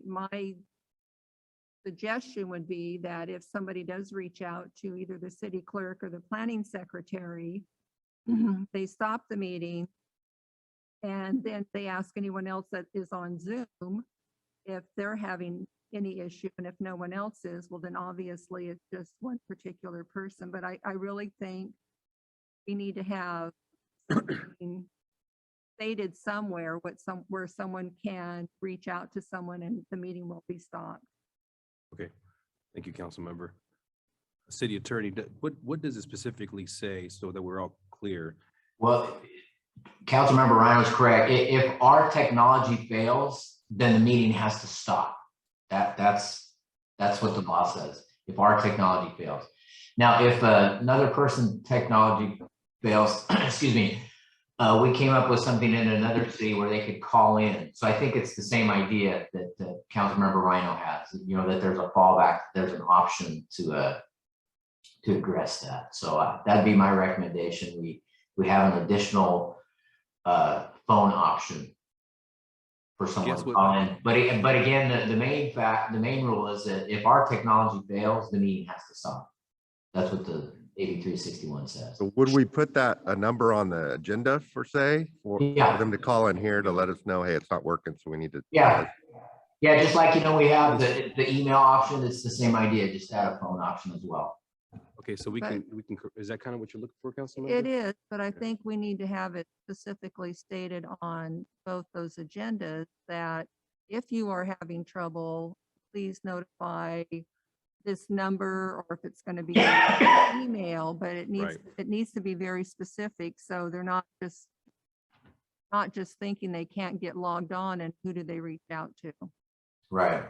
suggestion would be that if somebody does reach out to either the city clerk or the planning secretary, they stop the meeting and then they ask anyone else that is on Zoom if they're having any issue. And if no one else is, well, then obviously it's just one particular person. But I really think we need to have something stated somewhere where someone can reach out to someone and the meeting will be stopped. Okay. Thank you, Councilmember. City Attorney, what does it specifically say so that we're all clear? Well, Councilmember Ryan was correct. If our technology fails, then the meeting has to stop. That's what the law says. If our technology fails. Now, if another person's technology fails, excuse me, we came up with something in another city where they could call in. So I think it's the same idea that Councilmember Rhino has, you know, that there's a fallback, there's an option to address that. So that'd be my recommendation. We have an additional phone option for someone to call in. But again, the main rule is that if our technology fails, the meeting has to stop. That's what the AB 361 says. So would we put a number on the agenda for for them to call in here to let us know, hey, it's not working, so we need to. Yeah, just like, you know, we have the email option. It's the same idea, just add a phone option as well. Okay, so we can, is that kind of what you're looking for, Councilmember? It is, but I think we need to have it specifically stated on both those agendas that if you are having trouble, please notify this number, or if it's going to be an email, but it needs to be very specific. So they're not just thinking they can't get logged on and who do they reach out to? Right.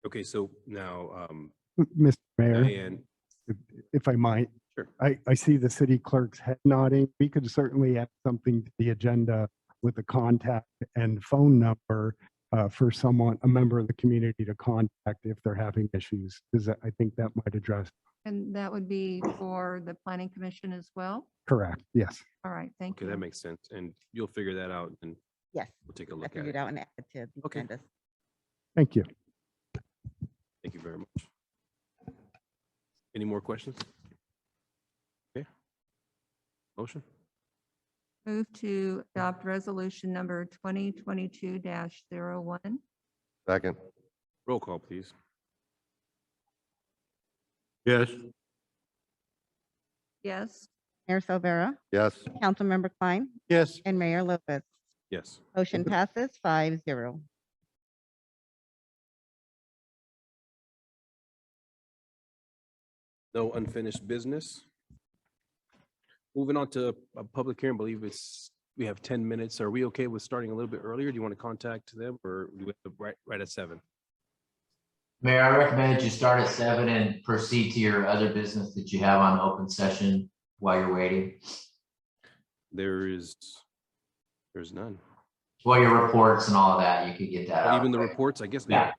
Okay, so now, Mr. Mayor, Diane, if I might, sure. I see the city clerk's head nodding. We could certainly add something to the agenda with a contact and phone number for a member of the community to contact if they're having issues, because I think that might address And that would be for the planning commission as well? Correct. Yes. All right, thank Okay, you. that makes sense. And you'll figure that out and Yes, we'll take a I look at figured it. out and added to the Okay. agendas. Thank you. Thank you very much. Any more questions? Okay. Motion? Move to adopt resolution number 2022-01. Second. Roll call, please. Yes. Yes. Mayor Silvera, Yes. Councilmember Klein, Yes. and Mayor Lopez. Yes. Motion passes 5-0. No unfinished business. Moving on to a public hearing, I believe we have 10 minutes. Are we okay with starting a little bit earlier? Do you want to contact them or do we have to right at 7? Mayor, I recommend that you start at 7 and proceed to your other business that you have on open session while you're waiting. There's none. Well, your reports and all of that, you could get that Oh, out. even the reports, I guess. Yeah.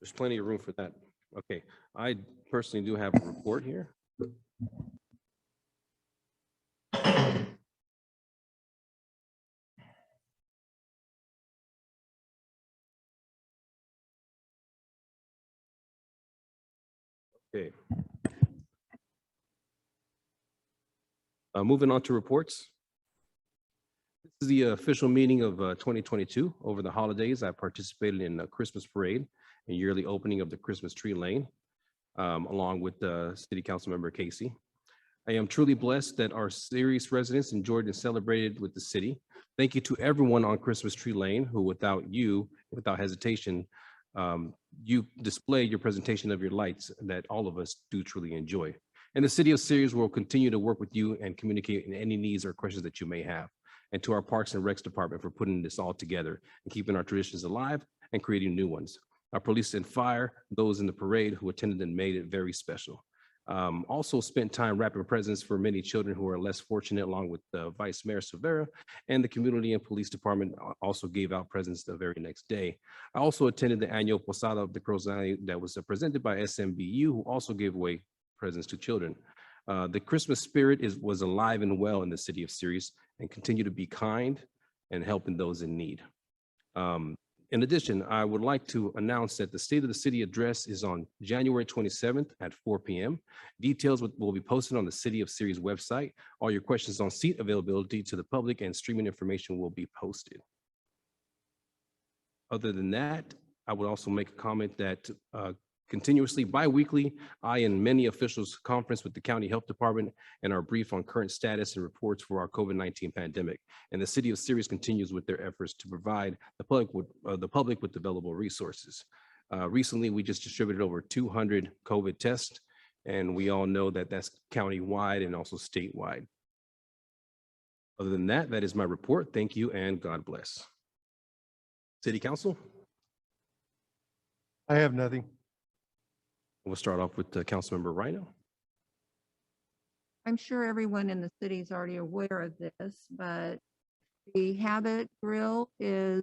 There's plenty of room for that. Okay, I personally do have a report here. Okay. Moving on to reports. This is the official meeting of 2022. Over the holidays, I participated in a Christmas parade and yearly opening of the Christmas tree lane, along with City Council Member Casey. I am truly blessed that our Ceres residents enjoyed and celebrated with the city. Thank you to everyone on Christmas Tree Lane who, without hesitation, you display your presentation of your lights that all of us do truly enjoy. And the city of Ceres will continue to work with you and communicate in any needs or questions that you may have. And to our Parks and Recs Department for putting this all together and keeping our traditions alive and creating new ones. Our police and fire, those in the parade who attended and made it very special. Also spent time wrapping presents for many children who are less fortunate, along with Vice Mayor Silvera, and the community and police department also gave out presents the very next day. I also attended the annual Posada of the Crows that was presented by SMBU, who also gave away presents to children. The Christmas spirit was alive and well in the city of Ceres and continue to be kind and helping those in need. In addition, I would like to announce that the State of the City address is on January 27th at 4 p.m. Details will be posted on the City of Ceres website. All your questions on seat availability to the public and streaming information will be posted. Other than that, I would also make a comment that continuously, bi-weekly, I and many officials conference with the County Health Department and are briefed on current status and reports for our COVID-19 pandemic. And the City of Ceres continues with their efforts to provide the public with available resources. Recently, we just distributed over 200 COVID tests, and we all know that that's county-wide and also statewide. Other than that, that is my report. Thank you and God bless. City Council? I have nothing. We'll start off with Councilmember Rhino. I'm sure everyone in the city is already aware of this, but the Habit Grill is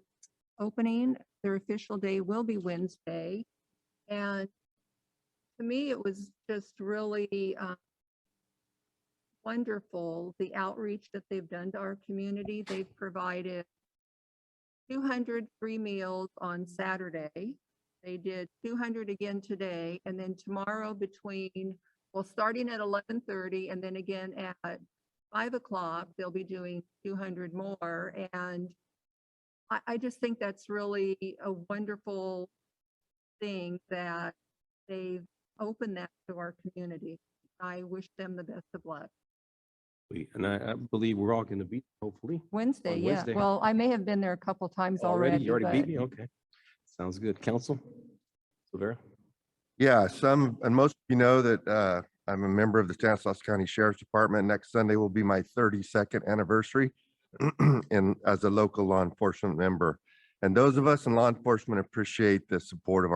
opening. Their official day will be Wednesday. And to me, it was just really wonderful, the outreach that they've done to our community. They've provided 200 free meals on Saturday. They did 200 again today, and then tomorrow starting at 11:30 and then again at 5 o'clock, they'll be doing 200 more. And I just think that's really a wonderful thing that they've opened that to our community. I wish them the best of luck. And I believe we're all going to be, hopefully. Wednesday, On yeah. Wednesday. Well, I may have been there a couple times already. You already but- beat me? Okay. Sounds good. Council? Silvera? Yeah, and most of you know that I'm a member of the Stanislaus County Sheriff's Department. Next Sunday will be my 32nd anniversary and as a local law enforcement member. And those of us in law enforcement appreciate the support of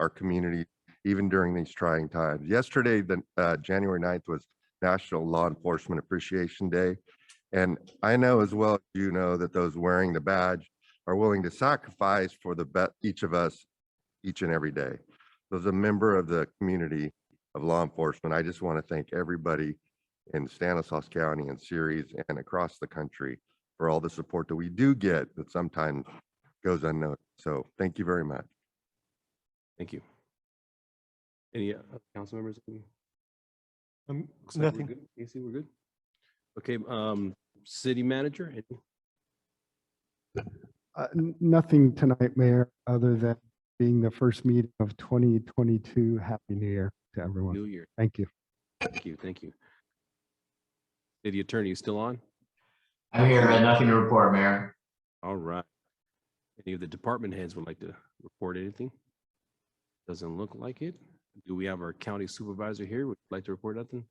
our community, even during these trying times. Yesterday, January 9th was National Law Enforcement Appreciation Day. And I know as well as you know that those wearing the badge are willing to sacrifice for each of us each and every day. So as a member of the community, of law enforcement. I just want to thank everybody in Stanislaus County and Ceres and across the country for all the support that we do get that sometimes goes unnoticed. So thank you very much. Thank you. Any council members? Um, Looks like we're nothing. good. Casey, we're good. Okay, city manager. Nothing tonight, Mayor, other than being the first meeting of 2022. Happy New Year to everyone. New Year. Thank you. Thank you. Thank you. City attorney, you still on? I'm here, nothing to report, Mayor. All right. Any of the department heads would like to report anything? Doesn't look like it. Do we have our county supervisor here? Would you like to report nothing?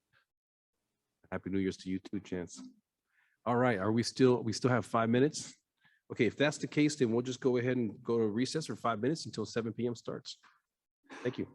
Happy New Year's to you too, Chance. All right, we still have 5 minutes? Okay, if that's the case, then we'll just go ahead and go to recess for 5 minutes until 7 p.m. starts. Thank you.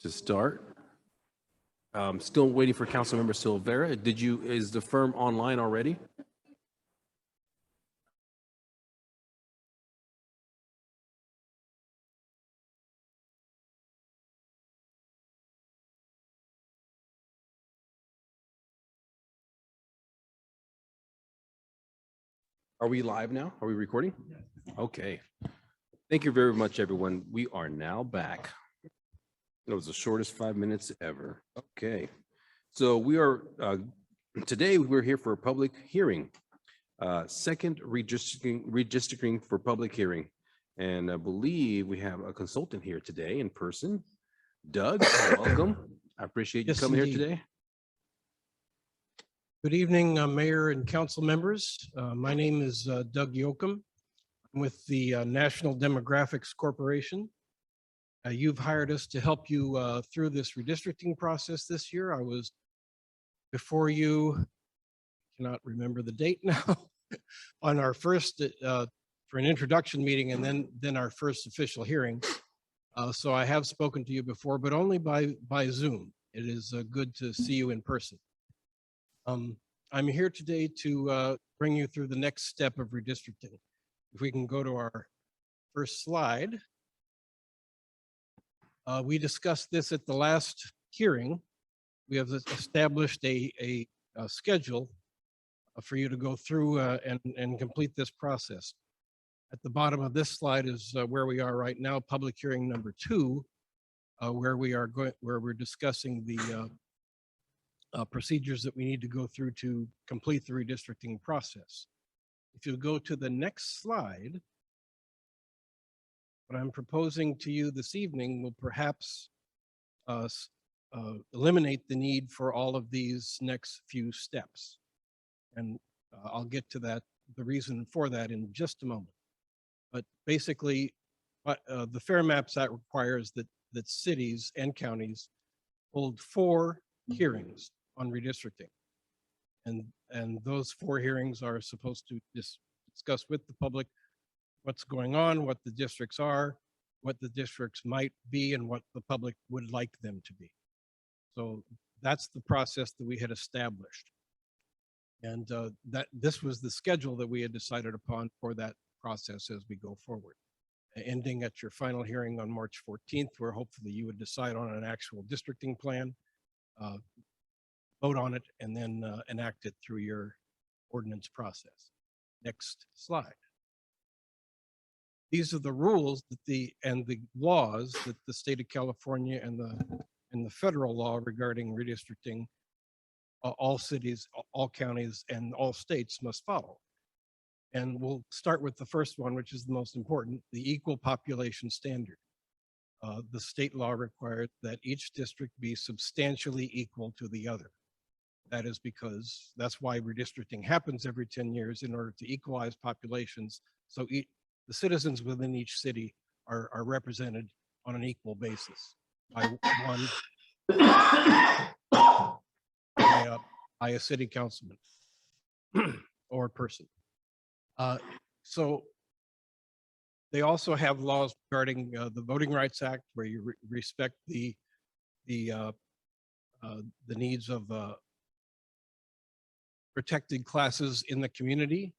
to start. Still waiting for Councilmember Silvera. Is the firm online already? Are we live now? Are we recording? Okay. Thank you very much, everyone. We are now back. It was the shortest 5 minutes ever. Okay. So we are, today we're here for a public hearing. Second redistricting for public hearing. And I believe we have a consultant here today in person. Doug, welcome. I appreciate you Yes, coming indeed. here today. Good evening, Mayor and council members. My name is Doug Yoakum. I'm with the National Demographics Corporation. You've hired us to help you through this redistricting process this year. I was before you, cannot remember the date now, on our first, for an introduction meeting and then our first official hearing. So I have spoken to you before, but only by Zoom. It is good to see you in person. I'm here today to bring you through the next step of redistricting. If we can go to our first slide. We discussed this at the last hearing. We have established a schedule for you to go through and complete this process. At the bottom of this slide is where we are right now, public hearing number 2, where we're discussing the procedures that we need to go through to complete the redistricting process. If you go to the next slide, what I'm proposing to you this evening will perhaps eliminate the need for all of these next few steps. And I'll get to that, the reason for that in just a moment. But basically, the Fair Maps Act requires that cities and counties hold 4 hearings on redistricting. And those 4 hearings are supposed to discuss with the public what's going on, what the districts are, what the districts might be, and what the public would like them to be. So that's the process that we had established. And that this was the schedule that we had decided upon for that process as we go forward. Ending at your final hearing on March 14th, where hopefully you would decide on an actual districting plan, vote on it, and then enact it through your ordinance process. Next slide. These are the rules that the laws that the state of California and the federal law regarding redistricting all cities, all counties, and all states must follow. And we'll start with the first one, which is the most important, the equal population standard. The state law requires that each district be substantially equal to the other. That is because that's why redistricting happens every 10 years in order to equalize populations. So the citizens within each city are represented on an equal basis by a city councilman or person. So they also have laws regarding the Voting Rights Act, where you respect the needs of protected classes in the community.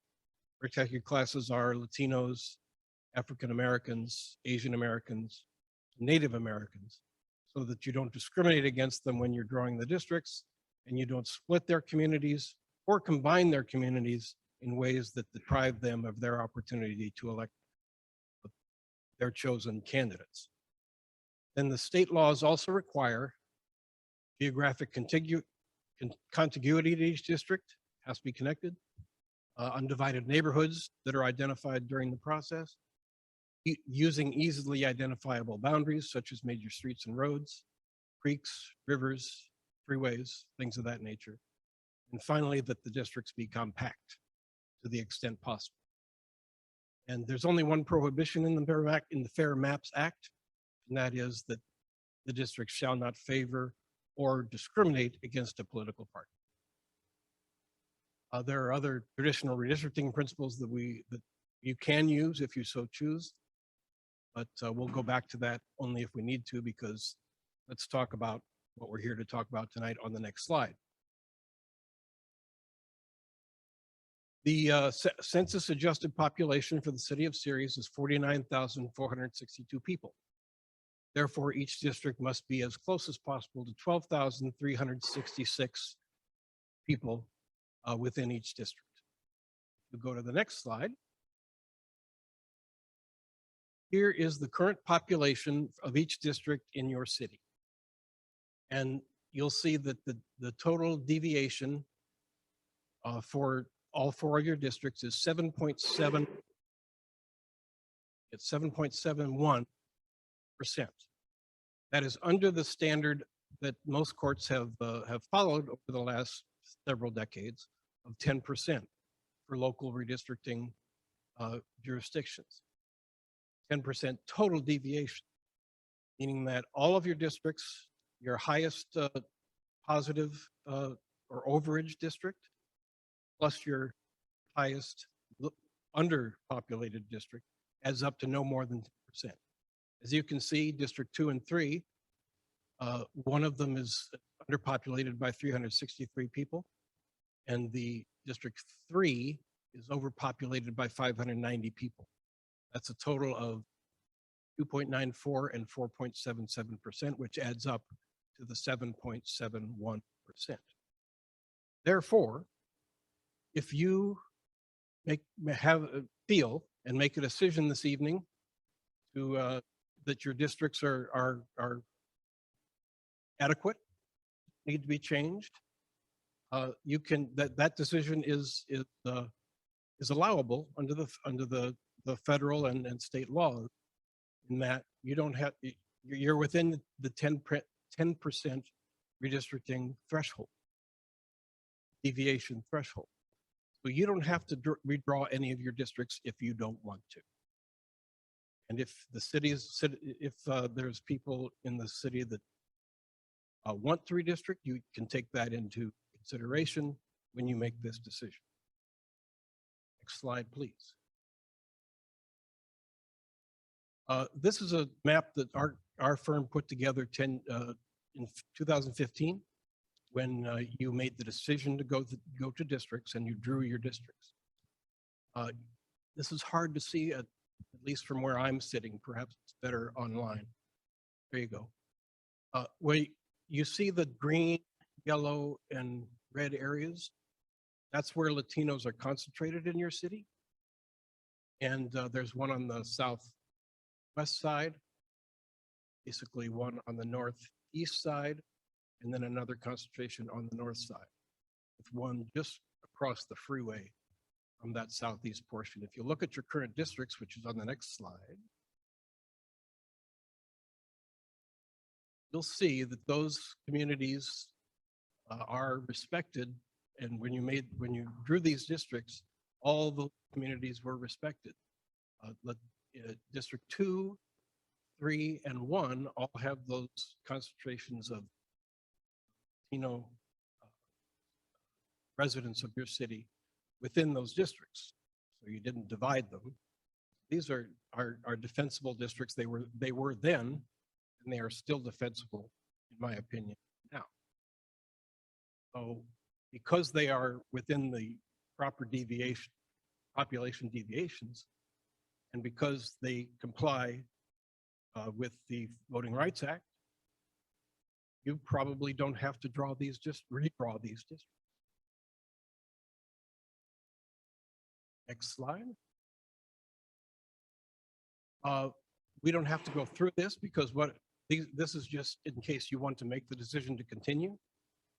Protected classes are Latinos, African Americans, Asian Americans, Native Americans, so that you don't discriminate against them when you're drawing the districts, and you don't split their communities or combine their communities in ways that deprive them of their opportunity to elect their chosen candidates. Then the state laws also require geographic contiguity to each district has to be connected, undivided neighborhoods that are identified during the process, using easily identifiable boundaries such as major streets and roads, creeks, rivers, freeways, things of that nature. And finally, that the districts be compact to the extent possible. And there's only one prohibition in the Fair Maps Act, and that is that the district shall not favor or discriminate against a political party. There are other traditional redistricting principles that you can use if you so choose, but we'll go back to that only if we need to, because let's talk about what we're here to talk about tonight on the next slide. The census adjusted population for the city of Ceres is 49,462 people. Therefore, each district must be as close as possible to 12,366 people within each district. We'll go to the next slide. Here is the current population of each district in your city. And you'll see that the total deviation for all 4 of your districts is 7.7. It's 7.71%. That is under the standard that most courts have followed over the last several decades of 10% for local redistricting jurisdictions. 10% total deviation, meaning that all of your districts, your highest positive or overage district, plus your highest underpopulated district, adds up to no more than 10%. As you can see, District 2 and 3, one of them is underpopulated by 363 people, and the District 3 is overpopulated by 590 people. That's a total of 2.94 and 4.77%, which adds up to the 7.71%. Therefore, if you feel and make a decision this evening to that your districts are adequate, need to be changed, you can that decision is allowable under the federal and state laws, in that you don't have, you're within the 10% redistricting threshold, deviation threshold. So you don't have to redraw any of your districts if you don't want to. And if the there's people in the city that want to redistrict, you can take that into consideration when you make this decision. Next slide, please. This is a map that our firm put together in 2015 when you made the decision to go to districts and you drew your districts. This is hard to see, at least from where I'm sitting. Perhaps it's better online. There you go. Where you see the green, yellow, and red areas, that's where Latinos are concentrated in your city. And there's one on the southwest side, basically one on the northeast side, and then another concentration on the north side, with one just across the freeway from that southeast portion. If you look at your current districts, which is on the next slide, you'll see that those communities are respected. And when you drew these districts, all the communities were respected. District 2, 3, and 1 all have those concentrations of Latino residents of your city within those districts. So you didn't divide them. These are defensible districts. They were then, and they are still defensible, in my opinion, now. So because they are within the proper population deviations, and because they comply with the Voting Rights Act, you probably don't have to redraw these districts. Next slide. We don't have to go through this because this is just in case you want to make the decision to continue.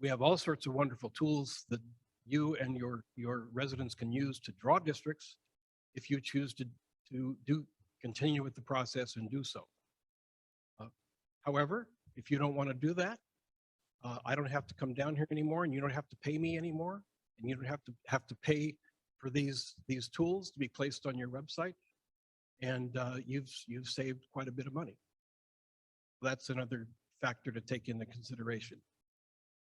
We have all sorts of wonderful tools that you and your residents can use to draw districts if you choose to continue with the process and do so. However, if you don't want to do that, I don't have to come down here anymore, and you don't have to pay me anymore, and you don't have to pay for these tools to be placed on your website, and you've saved quite a bit of money. That's another factor to take into consideration.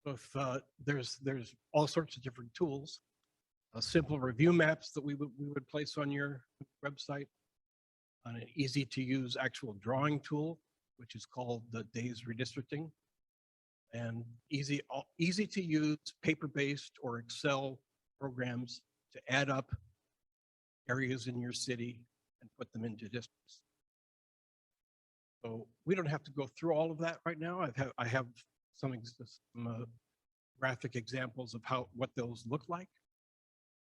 So if there's all sorts of different tools, simple review maps that we would place on your website, an easy to use actual drawing tool which is called the Days Redistricting. And easy to use paper-based or Excel programs to add up areas in your city and put them into districts. So we don't have to go through all of that right now. I have some graphic examples of what those look like.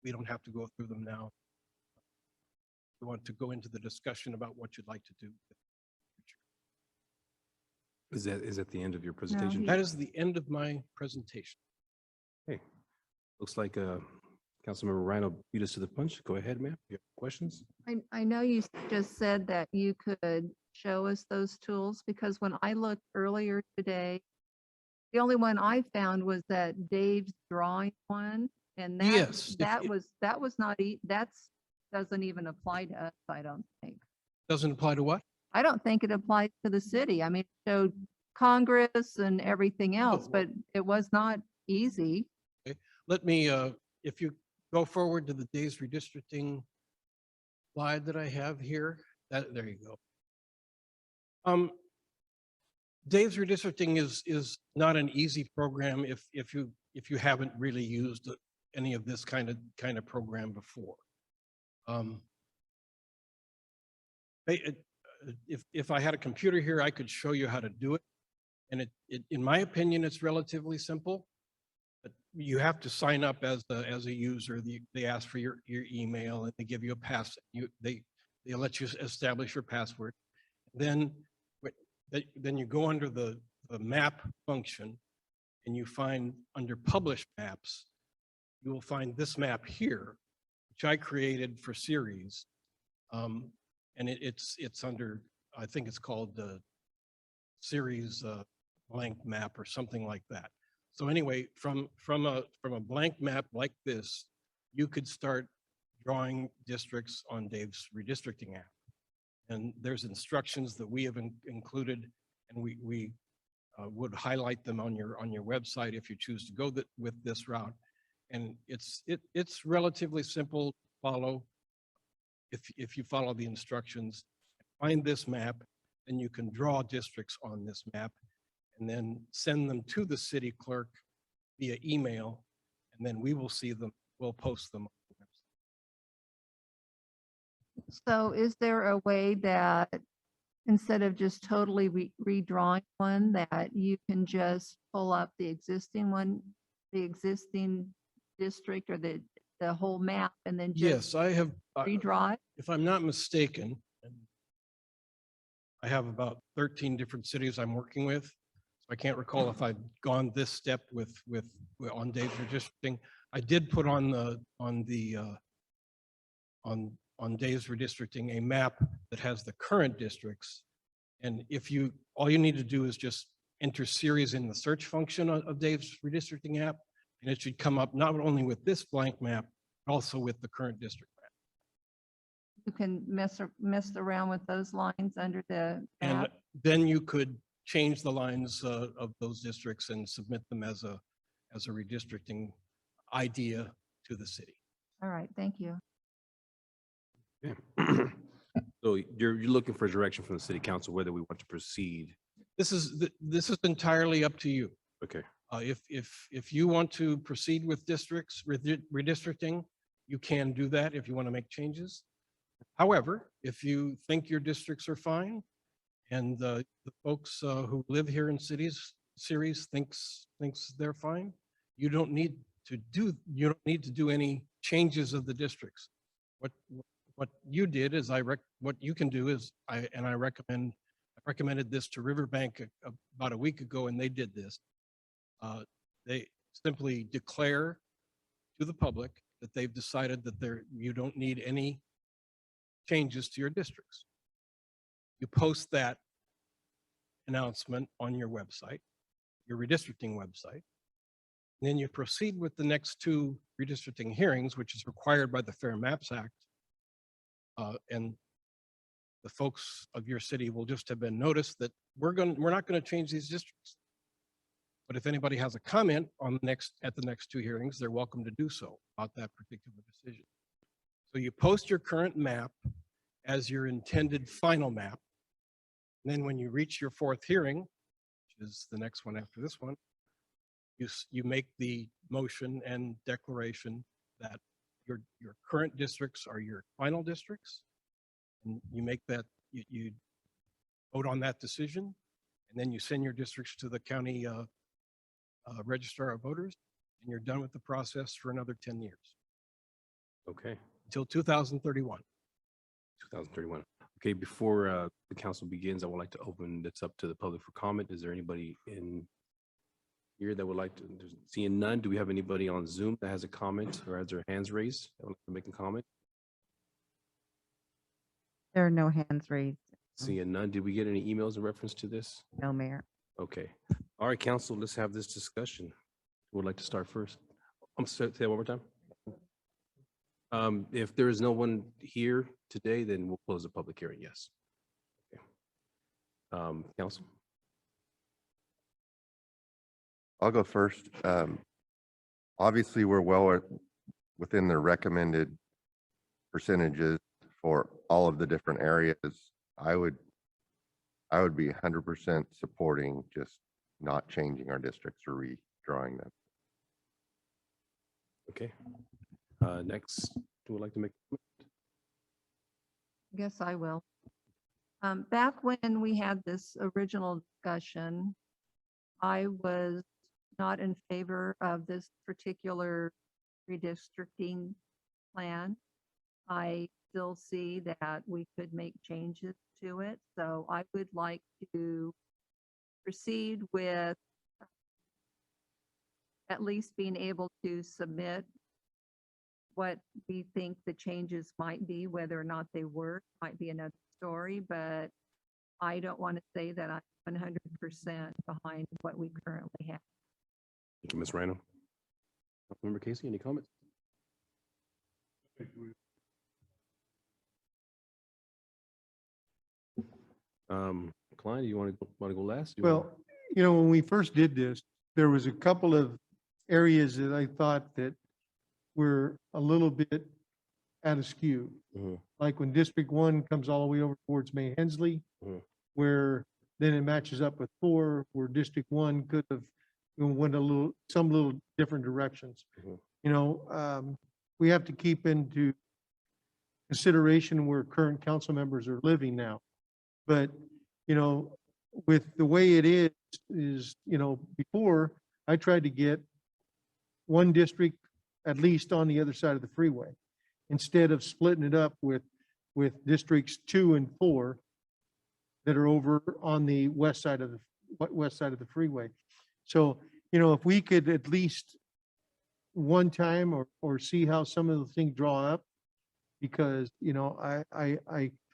We don't have to go through them now. We want to go into the discussion about what you'd like to do. Is that the end of your presentation? That is the end of my presentation. Okay. Looks like Councilmember Rhino beat us to the punch. Go ahead, ma'am. You have questions? I know you just said that you could show us those tools, because when I looked earlier today, the only one I found was that Dave's drawing one. And Yes, that was not, doesn't even apply to us, I don't think. Doesn't apply to what? I don't think it applies to the city. I mean, it showed Congress and everything else, but it was not easy. Let me, if you go forward to the Days Redistricting slide that I have here, there you go. Days Redistricting is not an easy program if you haven't really used any of this kind of program before. If I had a computer here, I could show you how to do it. And in my opinion, it's relatively simple. But you have to sign up as a user. They ask for your email and they give you a pass. They let you establish your password. Then you go under the map function and you find under published maps, you will find this map here, which I created for series. And it's under, I think it's called the series blank map or something like that. So anyway, from a blank map like this, you could start drawing districts on Dave's Redistricting app. And there's instructions that we have included, and we would highlight them on your website if you choose to go with this route. And it's relatively simple to follow. If you follow the instructions, find this map, then you can draw districts on this map and then send them to the city clerk via email, and then we will see them, we'll post them. So is there a way that instead of just totally redrawing one, that you can just pull up the existing one, the existing district or the whole map and then just Yes, I have. redraw it? If I'm not mistaken, I have about 13 different cities I'm working with. So I can't recall if I've gone this step on Dave's Redistricting. I did put on Dave's Redistricting a map that has the current districts. And all you need to do is just enter series in the search function of Dave's Redistricting app, and it should come up not only with this blank map, but also with the current district map. You can mess around with those lines under the And map. then you could change the lines of those districts and submit them as a redistricting idea to the city. All right, thank you. Yeah. So you're looking for direction from the city council whether we want to proceed. This is entirely up to you. Okay. If you want to proceed with redistricting, you can do that if you want to make changes. However, if you think your districts are fine and the folks who live here in series thinks they're fine, you don't need to do any changes of the districts. What you did is what you can do is I recommended this to Riverbank about a week ago, and they did this. They simply declare to the public that they've decided that you don't need any changes to your districts. You post that announcement on your website, your redistricting website. And then you proceed with the next two redistricting hearings, which is required by the Fair Maps Act. And the folks of your city will just have been noticed that we're not going to change these districts. But if anybody has a comment at the next two hearings, they're welcome to do so about that particular decision. So you post your current map as your intended final map. And then when you reach your fourth hearing, which is the next one after this one, you make the motion and declaration that your current districts are your final districts. And you make that, you vote on that decision, and then you send your districts to the county registrar of voters, and you're done with the process for another 10 years, Okay, until 2031. 2031. Okay, before the council begins, I would like to open this up to the public for comment. Is there anybody in here that would like to, seeing none, do we have anybody on Zoom that has a comment or has their hands raised that would like to make a comment? There are no hands raised. Seeing none, did we get any emails in reference to this? No, Mayor. Okay. All right, council, let's have this discussion. Who would like to start first? I'm sorry, say that one more time. If there is no one here today, then we'll close the public hearing, yes. Okay. Council? I'll go first. Obviously, we're well within the recommended percentages for all of the different areas. I would be 100% supporting just not changing our districts or redrawing them. Okay. Next, who would like to make? I guess I will. Back when we had this original discussion, I was not in favor of this particular redistricting plan. I still see that we could make changes to it. So I would like to proceed with at least being able to submit what we think the changes might be, whether or not they work, might be another story, but I don't want to say that I'm 100% behind what we currently have. Thank you, Ms. Rhino. Councilmember Casey, any comments? Klein, do you want to go last? Well, you know, when we first did this, there was a couple of areas that I thought that were a little bit out of skew. Like when District 1 comes all the way over towards May Hensley, where then it matches up with 4, where District 1 could have went some little different directions. You know, we have to keep into consideration where current council members are living now. But, you know, with the way it is, you know, before I tried to get one district at least on the other side of the freeway, instead of splitting it up with districts 2 and 4 that are over on the west side of the freeway. So, you know, if we could at least one time or see how some of the things draw up, because, you know,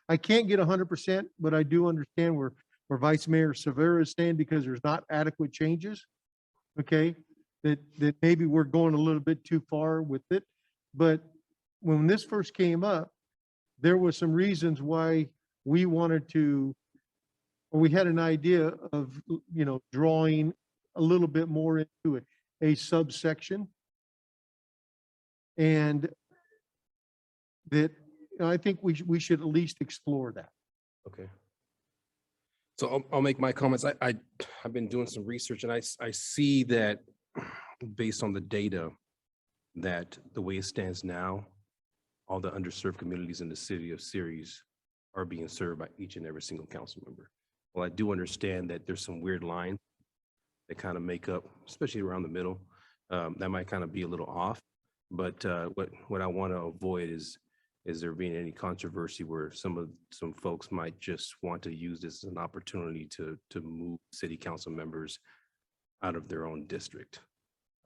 I can't get 100%, but I do understand where Vice Mayor Severa is saying, because there's not adequate changes. Okay, that maybe we're going a little bit too far with it. But when this first came up, there was some reasons why we wanted to, or we had an idea of, you know, drawing a little bit more into a subsection. And that, you know, I think we should at least explore that. Okay. So I'll make my comments. I've been doing some research and I see that based on the data that the way it stands now, all the underserved communities in the city of Ceres are being served by each and every single council member. Well, I do understand that there's some weird lines that kind of make up, especially around the middle, that might kind of be a little off. But what I want to avoid is there being any controversy where some folks might just want to use this as an opportunity to move city council members out of their own district.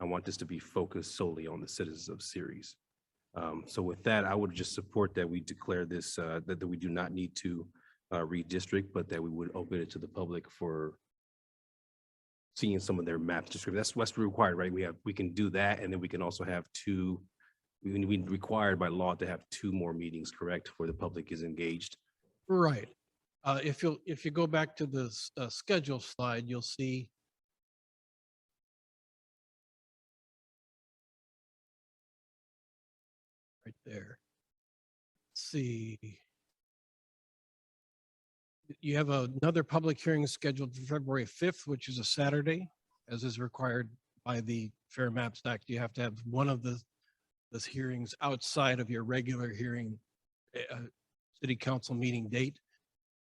I want this to be focused solely on the citizens of Ceres. So with that, I would just support that we declare this, that we do not need to redistrict, but that we would open it to the public for seeing some of their maps description. That's what's required, right? We can do that, and then we can also have we required by law to have 2 more meetings, correct, where the public is engaged. Right. If you go back to the schedule slide, you'll see right there. Let's see. You have another public hearing scheduled for February 5th, which is a Saturday, as is required by the Fair Maps Act. You have to have one of those hearings outside of your regular hearing, city council meeting date.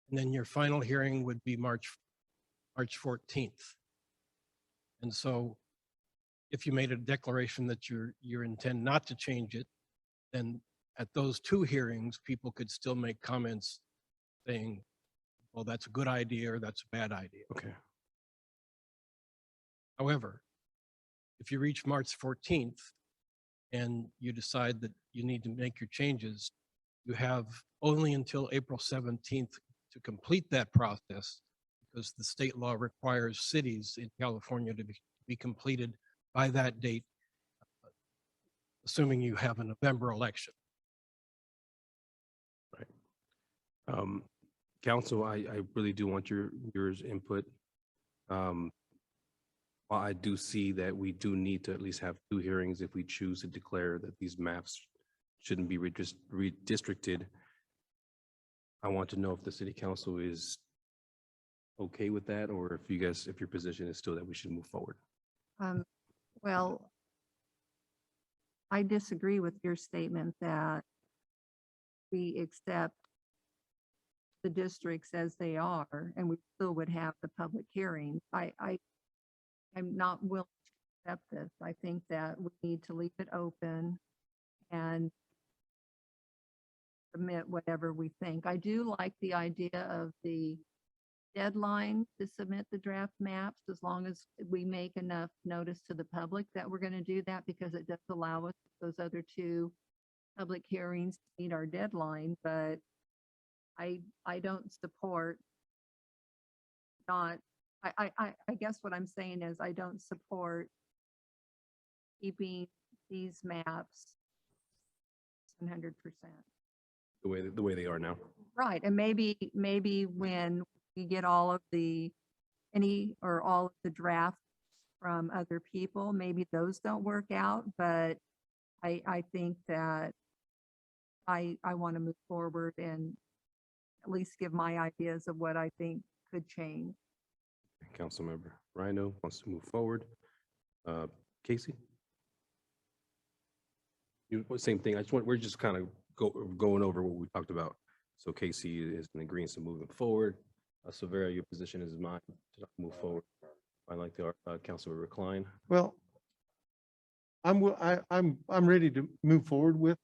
And then your final hearing would be March 14th. And so if you made a declaration that you intend not to change it, then at those two hearings, people could still make comments saying, well, that's a good idea or that's a bad idea. Okay. However, if you reach March 14th and you decide that you need to make your changes, you have only until April 17th to complete that process, because the state law requires cities in California to be completed by that date, assuming you have a November election. Council, I really do want yours input. While I do see that we do need to at least have two hearings if we choose to declare that these maps shouldn't be redistricted, I want to know if the city council is okay with that, or if your position is still that we should move forward. Well, I disagree with your statement that we accept the districts as they are, and we still would have the public hearing. I'm not willing to accept this. I think that we need to leave it open and submit whatever we think. I do like the idea of the deadline to submit the draft maps, as long as we make enough notice to the public that we're going to do that, because it does allow us those other two public hearings to meet our deadline. But I don't support not, I guess what I'm saying is I don't support keeping these maps 100%. The way they are now. Right, and maybe when we get all of all of the drafts from other people, maybe those don't work out, but I think that I want to move forward and at least give my ideas of what I think could change. Councilmember Rhino wants to move forward. Casey? Same thing. We're just kind of going over what we talked about. So Casey is in agreement to moving forward. Silvera, your position is mine to move forward. I like the Councilor Recline. Well, I'm ready to move forward with,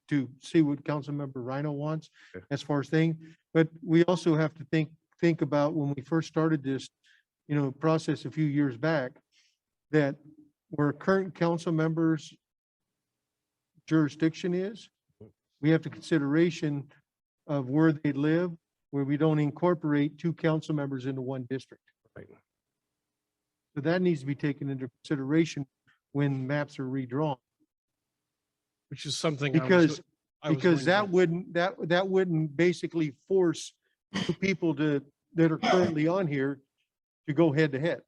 to see what Councilmember Rhino wants Okay. as far as thing. But we also have to think about when we first started this, process a few years back, that where current council members' jurisdiction is, we have to consideration of where they live, where we don't incorporate two council members into one district. Right. So that needs to be taken into consideration when maps are redrawn. Which is something Because going that to- wouldn't basically force the people that are currently on here to go head to head.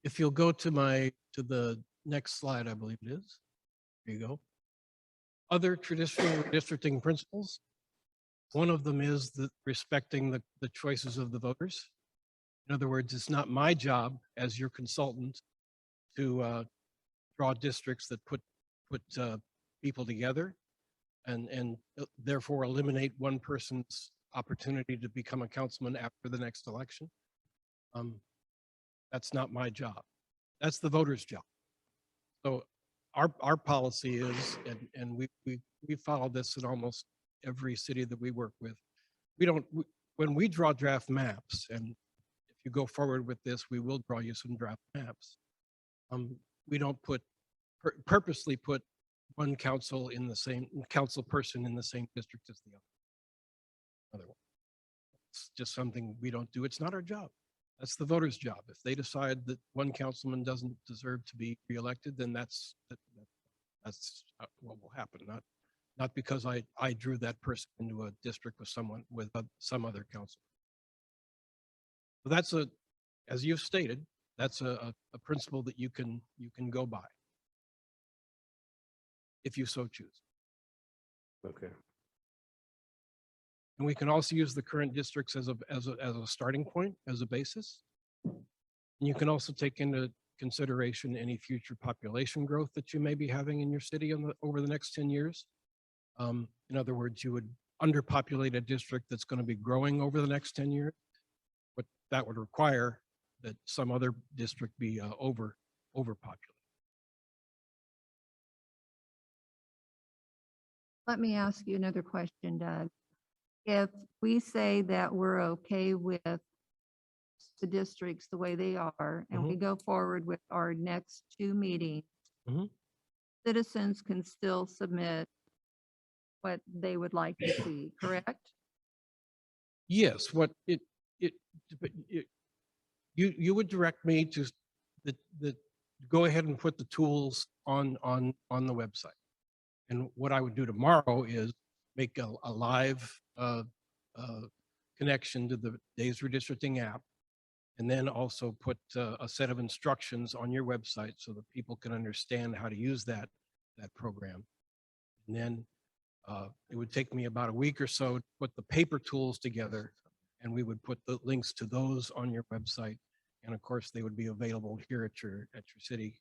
If you'll go to the next slide, I believe it is. There you go. Other traditional redistricting principles. One of them is respecting the choices of the voters. In other words, it's not my job as your consultant to draw districts that put people together and therefore eliminate one person's opportunity to become a councilman after the next election. That's not my job. That's the voters' job. So our policy is, and we follow this in almost every city that we work with. When we draw draft maps, and if you go forward with this, we will draw you some draft maps. We don't purposely put one council person in the same district as the other one. It's just something we don't do. It's not our job. That's the voters' job. If they decide that one councilman doesn't deserve to be reelected, then that's what will happen. Not because I drew that person into a district with some other council. So that's as you've stated, that's a principle that you can go by if you so choose. Okay. And we can also use the current districts as a starting point, as a basis. And you can also take into consideration any future population growth that you may be having in your city over the next 10 years. In other words, you would underpopulate a district that's going to be growing over the next 10 years, but that would require that some other district be overpopulated. Let me ask you another question, Doug. If we say that we're okay with the districts the way they are, and we go forward with our next 2 meetings, Mhm. citizens can still submit what they would like to see, correct? Yes, what you would direct me to go ahead and put the tools on the website. And what I would do tomorrow is make a live connection to the Days Redistricting app, and then also put a set of instructions on your website so that people can understand how to use that program. And then it would take me about a week or so to put the paper tools together, and we would put the links to those on your website. And of course, they would be available here at your city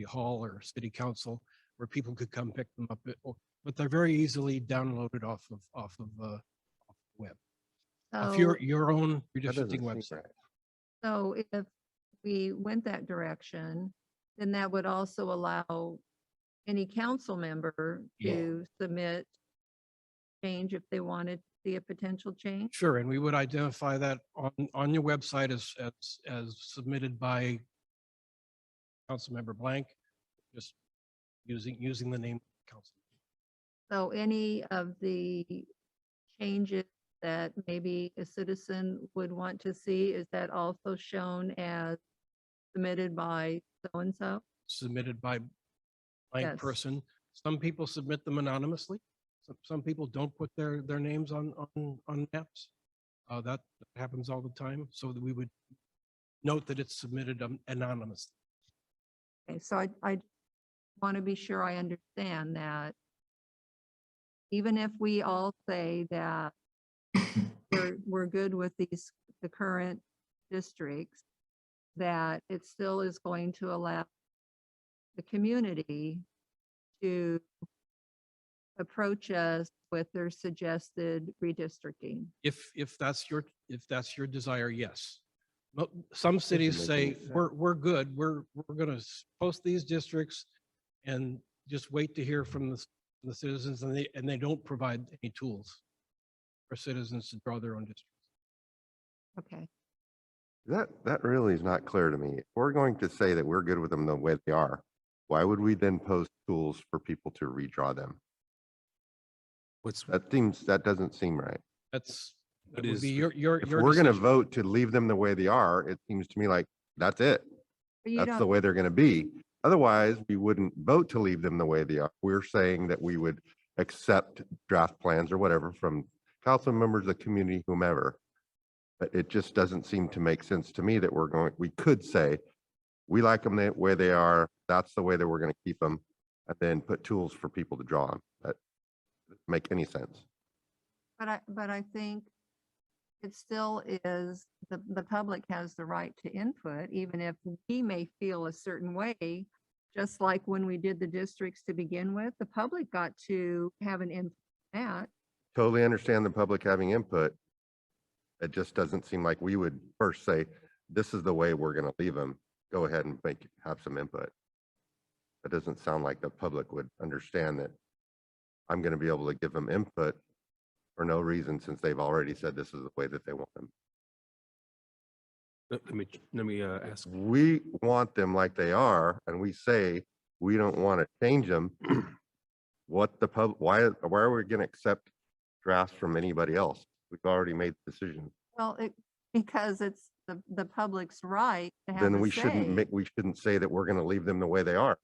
hall or city council, where people could come pick them up. But they're very easily downloaded off of the web, off So, your own That doesn't redistricting seem website. right. so if we went that direction, then that would also allow any council member to submit change if they wanted to see a potential change. Sure, and we would identify that on your website as submitted by Councilmember blank, just using the name council. So any of the changes that maybe a citizen would want to see, is that also shown as submitted by so-and-so? Submitted by blank Yes. person. Some people submit them anonymously. Some people don't put their names on maps. That happens all the time. So that we would note that it's submitted anonymously. Okay, so I want to be sure I understand that even if we all say that we're good with the current districts, that it still is going to allow the community to approach us with their suggested redistricting. If that's your desire, yes. Some cities make say any sense. we're good. We're going to post these districts and just wait to hear from the citizens, and they don't provide any tools for citizens to draw their own districts. Okay. That really is not clear to me. If we're going to say that we're good with them the way they are, why would we then post tools for people to redraw them? That doesn't seem right. That What would is- be your If we're going to decision. vote to leave them the way they are, it seems to me like that's it. But you That's the don't, way they're going to be. Otherwise, we wouldn't vote to leave them the way they are. We're saying that we would accept draft plans or whatever from council members, the community, whomever. But it just doesn't seem to make sense to me that we could say, we like them the way they are. That's the way that we're going to keep them. And then put tools for people to draw them. That doesn't make any sense. but I think it still is, the public has the right to input, even if we may feel a certain way. Just like when we did the districts to begin with, the public got to have an input in that. Totally understand the public having input. It just doesn't seem like we would first say, this is the way we're going to leave them. Go ahead and have some input. That doesn't sound like the public would understand that I'm going to be able to give them input for no reason, since they've already said this is the way that they want them. Let me ask. We want them like they are, and we say we don't want to change them. Why are we going to accept drafts from anybody else? We've already made the decision. Well, because it's the public's right to have Then a we shouldn't say. we shouldn't say that we're going to leave them the way they are.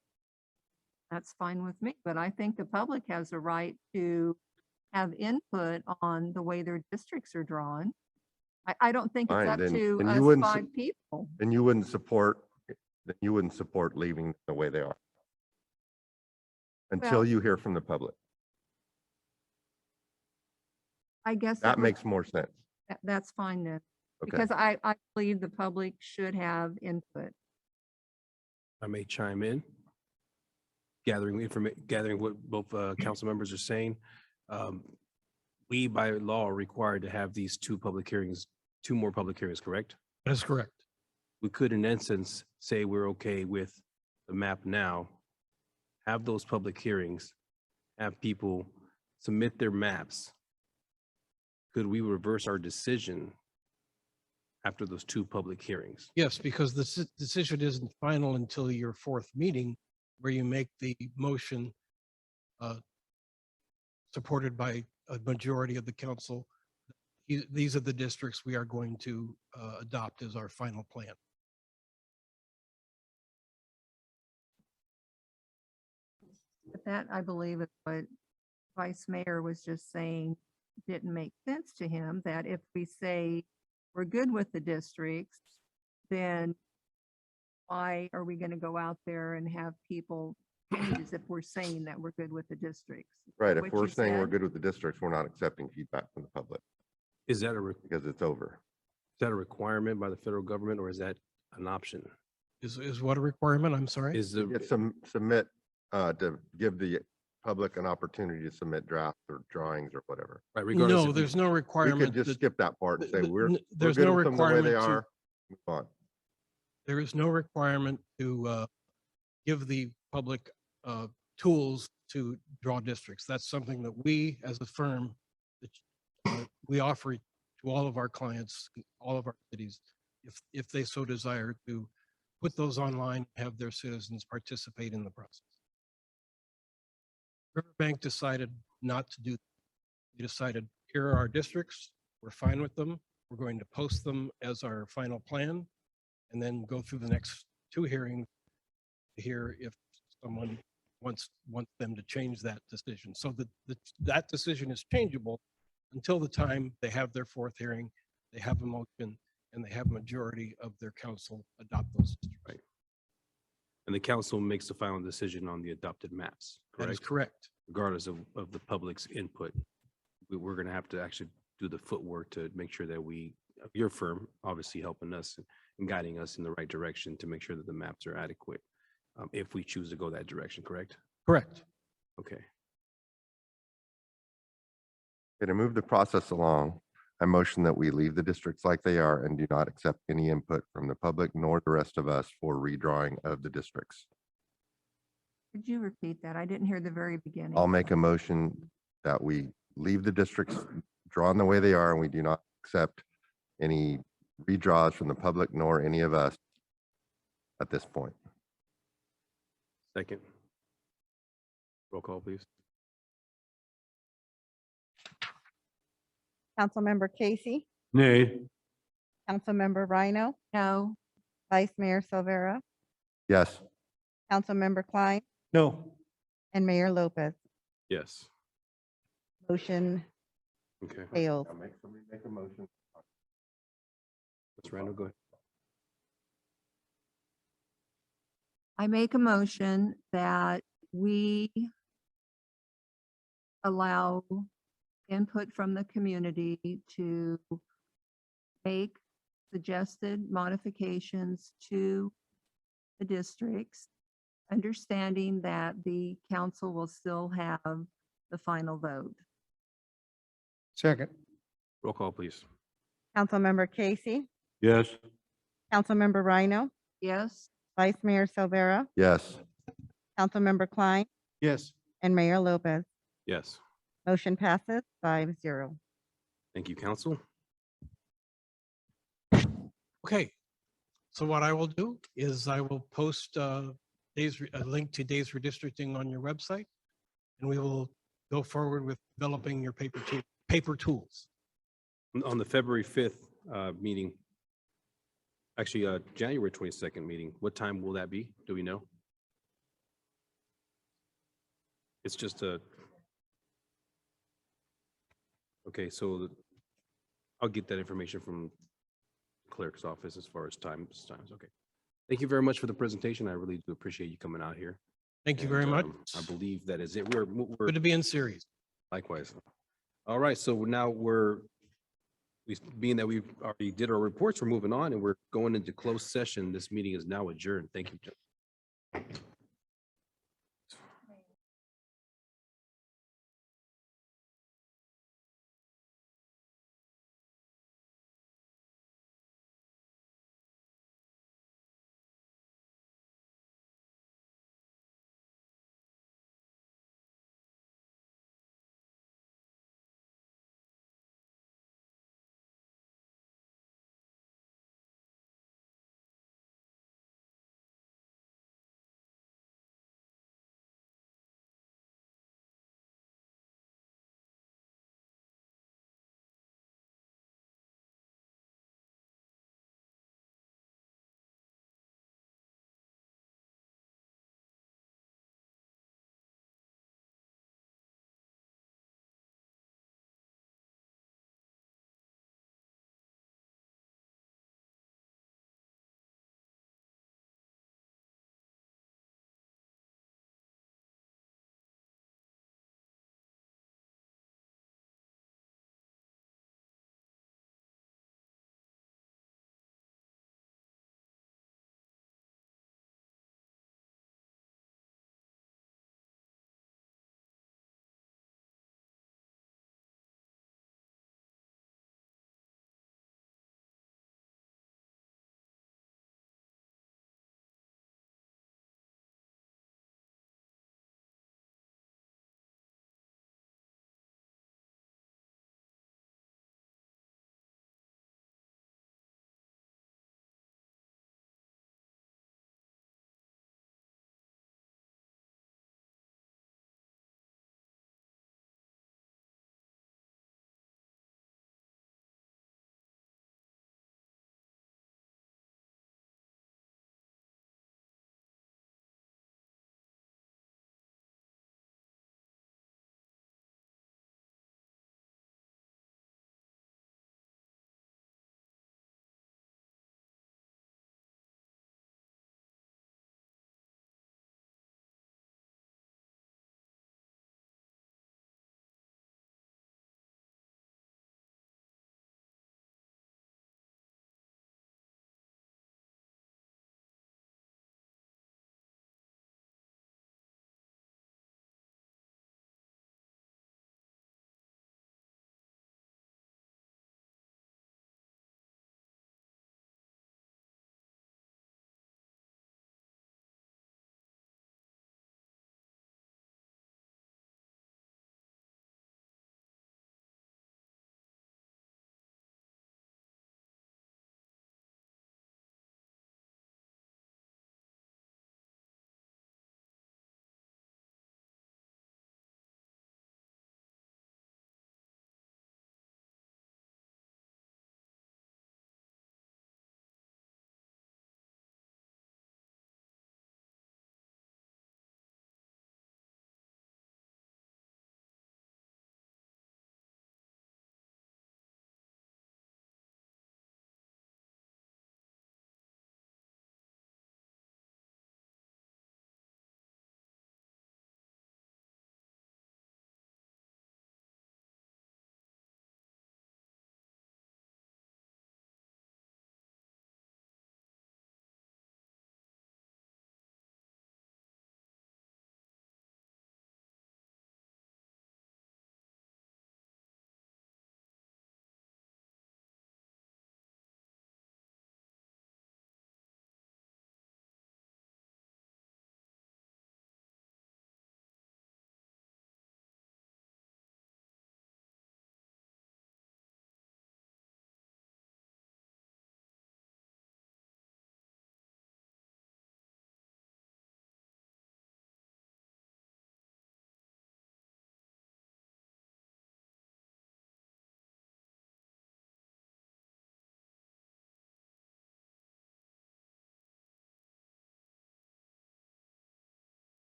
That's fine with me, but I think the public has a right to have input on the way their districts are drawn. I don't think it's Fine, up then- to then you us wouldn't 5 people. And you wouldn't support leaving the way they are until Well- you hear from the public. I guess That would- makes more sense. that's fine then, Okay. because I believe the public should have input. I may chime in. Gathering what both council members are saying. We by law are required to have these two more public hearings, correct? That is correct. We could in essence say we're okay with the map now, have those public hearings, have people submit their maps. Could we reverse our decision after those two public hearings? Yes, because the decision isn't final until your fourth meeting where you make the motion supported by a majority of the council. These are the districts we are going to adopt as our final plan. But that, I believe, is what Vice Mayor was just saying didn't make sense to him, that if we say we're good with the districts, then why are we going to go out there and have people changes if we're saying that we're good with the districts? Right. If What we're you saying we're said? good with the districts, we're not accepting feedback from the public Is that because it's over. a requirement by the federal government or is that an option? Is what a requirement? I'm sorry? Is Get the, some, to give the public an opportunity to submit drafts or drawings or whatever. right, regardless No, if we- there's no We requirement. could just that- skip that part and say, we're There's good no with them the way they requirement to, are. Move on. there is no requirement to give the public tools to draw districts. That's something that we, as a firm, we offer to all of our clients, all of our cities, if they so desire to put those online, have their citizens participate in the process. Riverbank decided not to do. We decided, here are our districts. We're fine with them. We're going to post them as our final plan and then go through the next two hearings to hear if someone wants them to change that decision. So that decision is changeable until the time they have their fourth hearing, they have a motion, and they have a majority of their council adopt those districts. Right. And the council makes the final decision on the adopted maps, That is correct? correct. Regardless of the public's input. We're going to have to actually do the footwork to make sure that your firm, obviously helping us and guiding us in the right direction to make sure that the maps are adequate. If we choose to go that direction, correct? Correct. Okay. To move the process along, I motion that we leave the districts like they are and do not accept any input from the public nor the rest of us for redrawing of the districts. Could you repeat that? I didn't hear the very beginning. I'll make a motion that we leave the districts drawn the way they are and we do not accept any redraws from the public nor any of us at this point. Second. Roll call, please. Councilmember Casey, Nay. Councilmember Rhino, No, Vice Mayor Silvera, Yes. Councilmember Klein, No. and Mayor Lopez. Yes. Motion Okay. fails. Make somebody make a motion. That's Randall, go ahead. I make a motion that we allow input from the community to make suggested modifications to the districts, understanding that the council will still have the final vote. Second. Roll call, please. Councilmember Casey, Yes. Councilmember Rhino, Yes? Vice Mayor Silvera, Yes. Councilmember Klein, Yes. and Mayor Lopez. Yes. Motion passes 5-0. Thank you, council. Okay. So what I will do is I will post a link to Days Redistricting on your website, and we will go forward with developing your paper tools. On the February 5th meeting, actually, January 22nd meeting, what time will that be? Do we know? It's just okay, so I'll get that information from clerk's office as far as times. Okay. Thank you very much for the presentation. I really do appreciate you coming out here. Thank you And, very much. I believe that is it. We're Good to be in series. likewise. All right, so now being that we've already did our reports, we're moving on and we're going into closed session. This meeting is now adjourned. Thank you.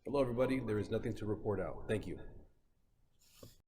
Hello, everybody. There is nothing to report out. Thank you.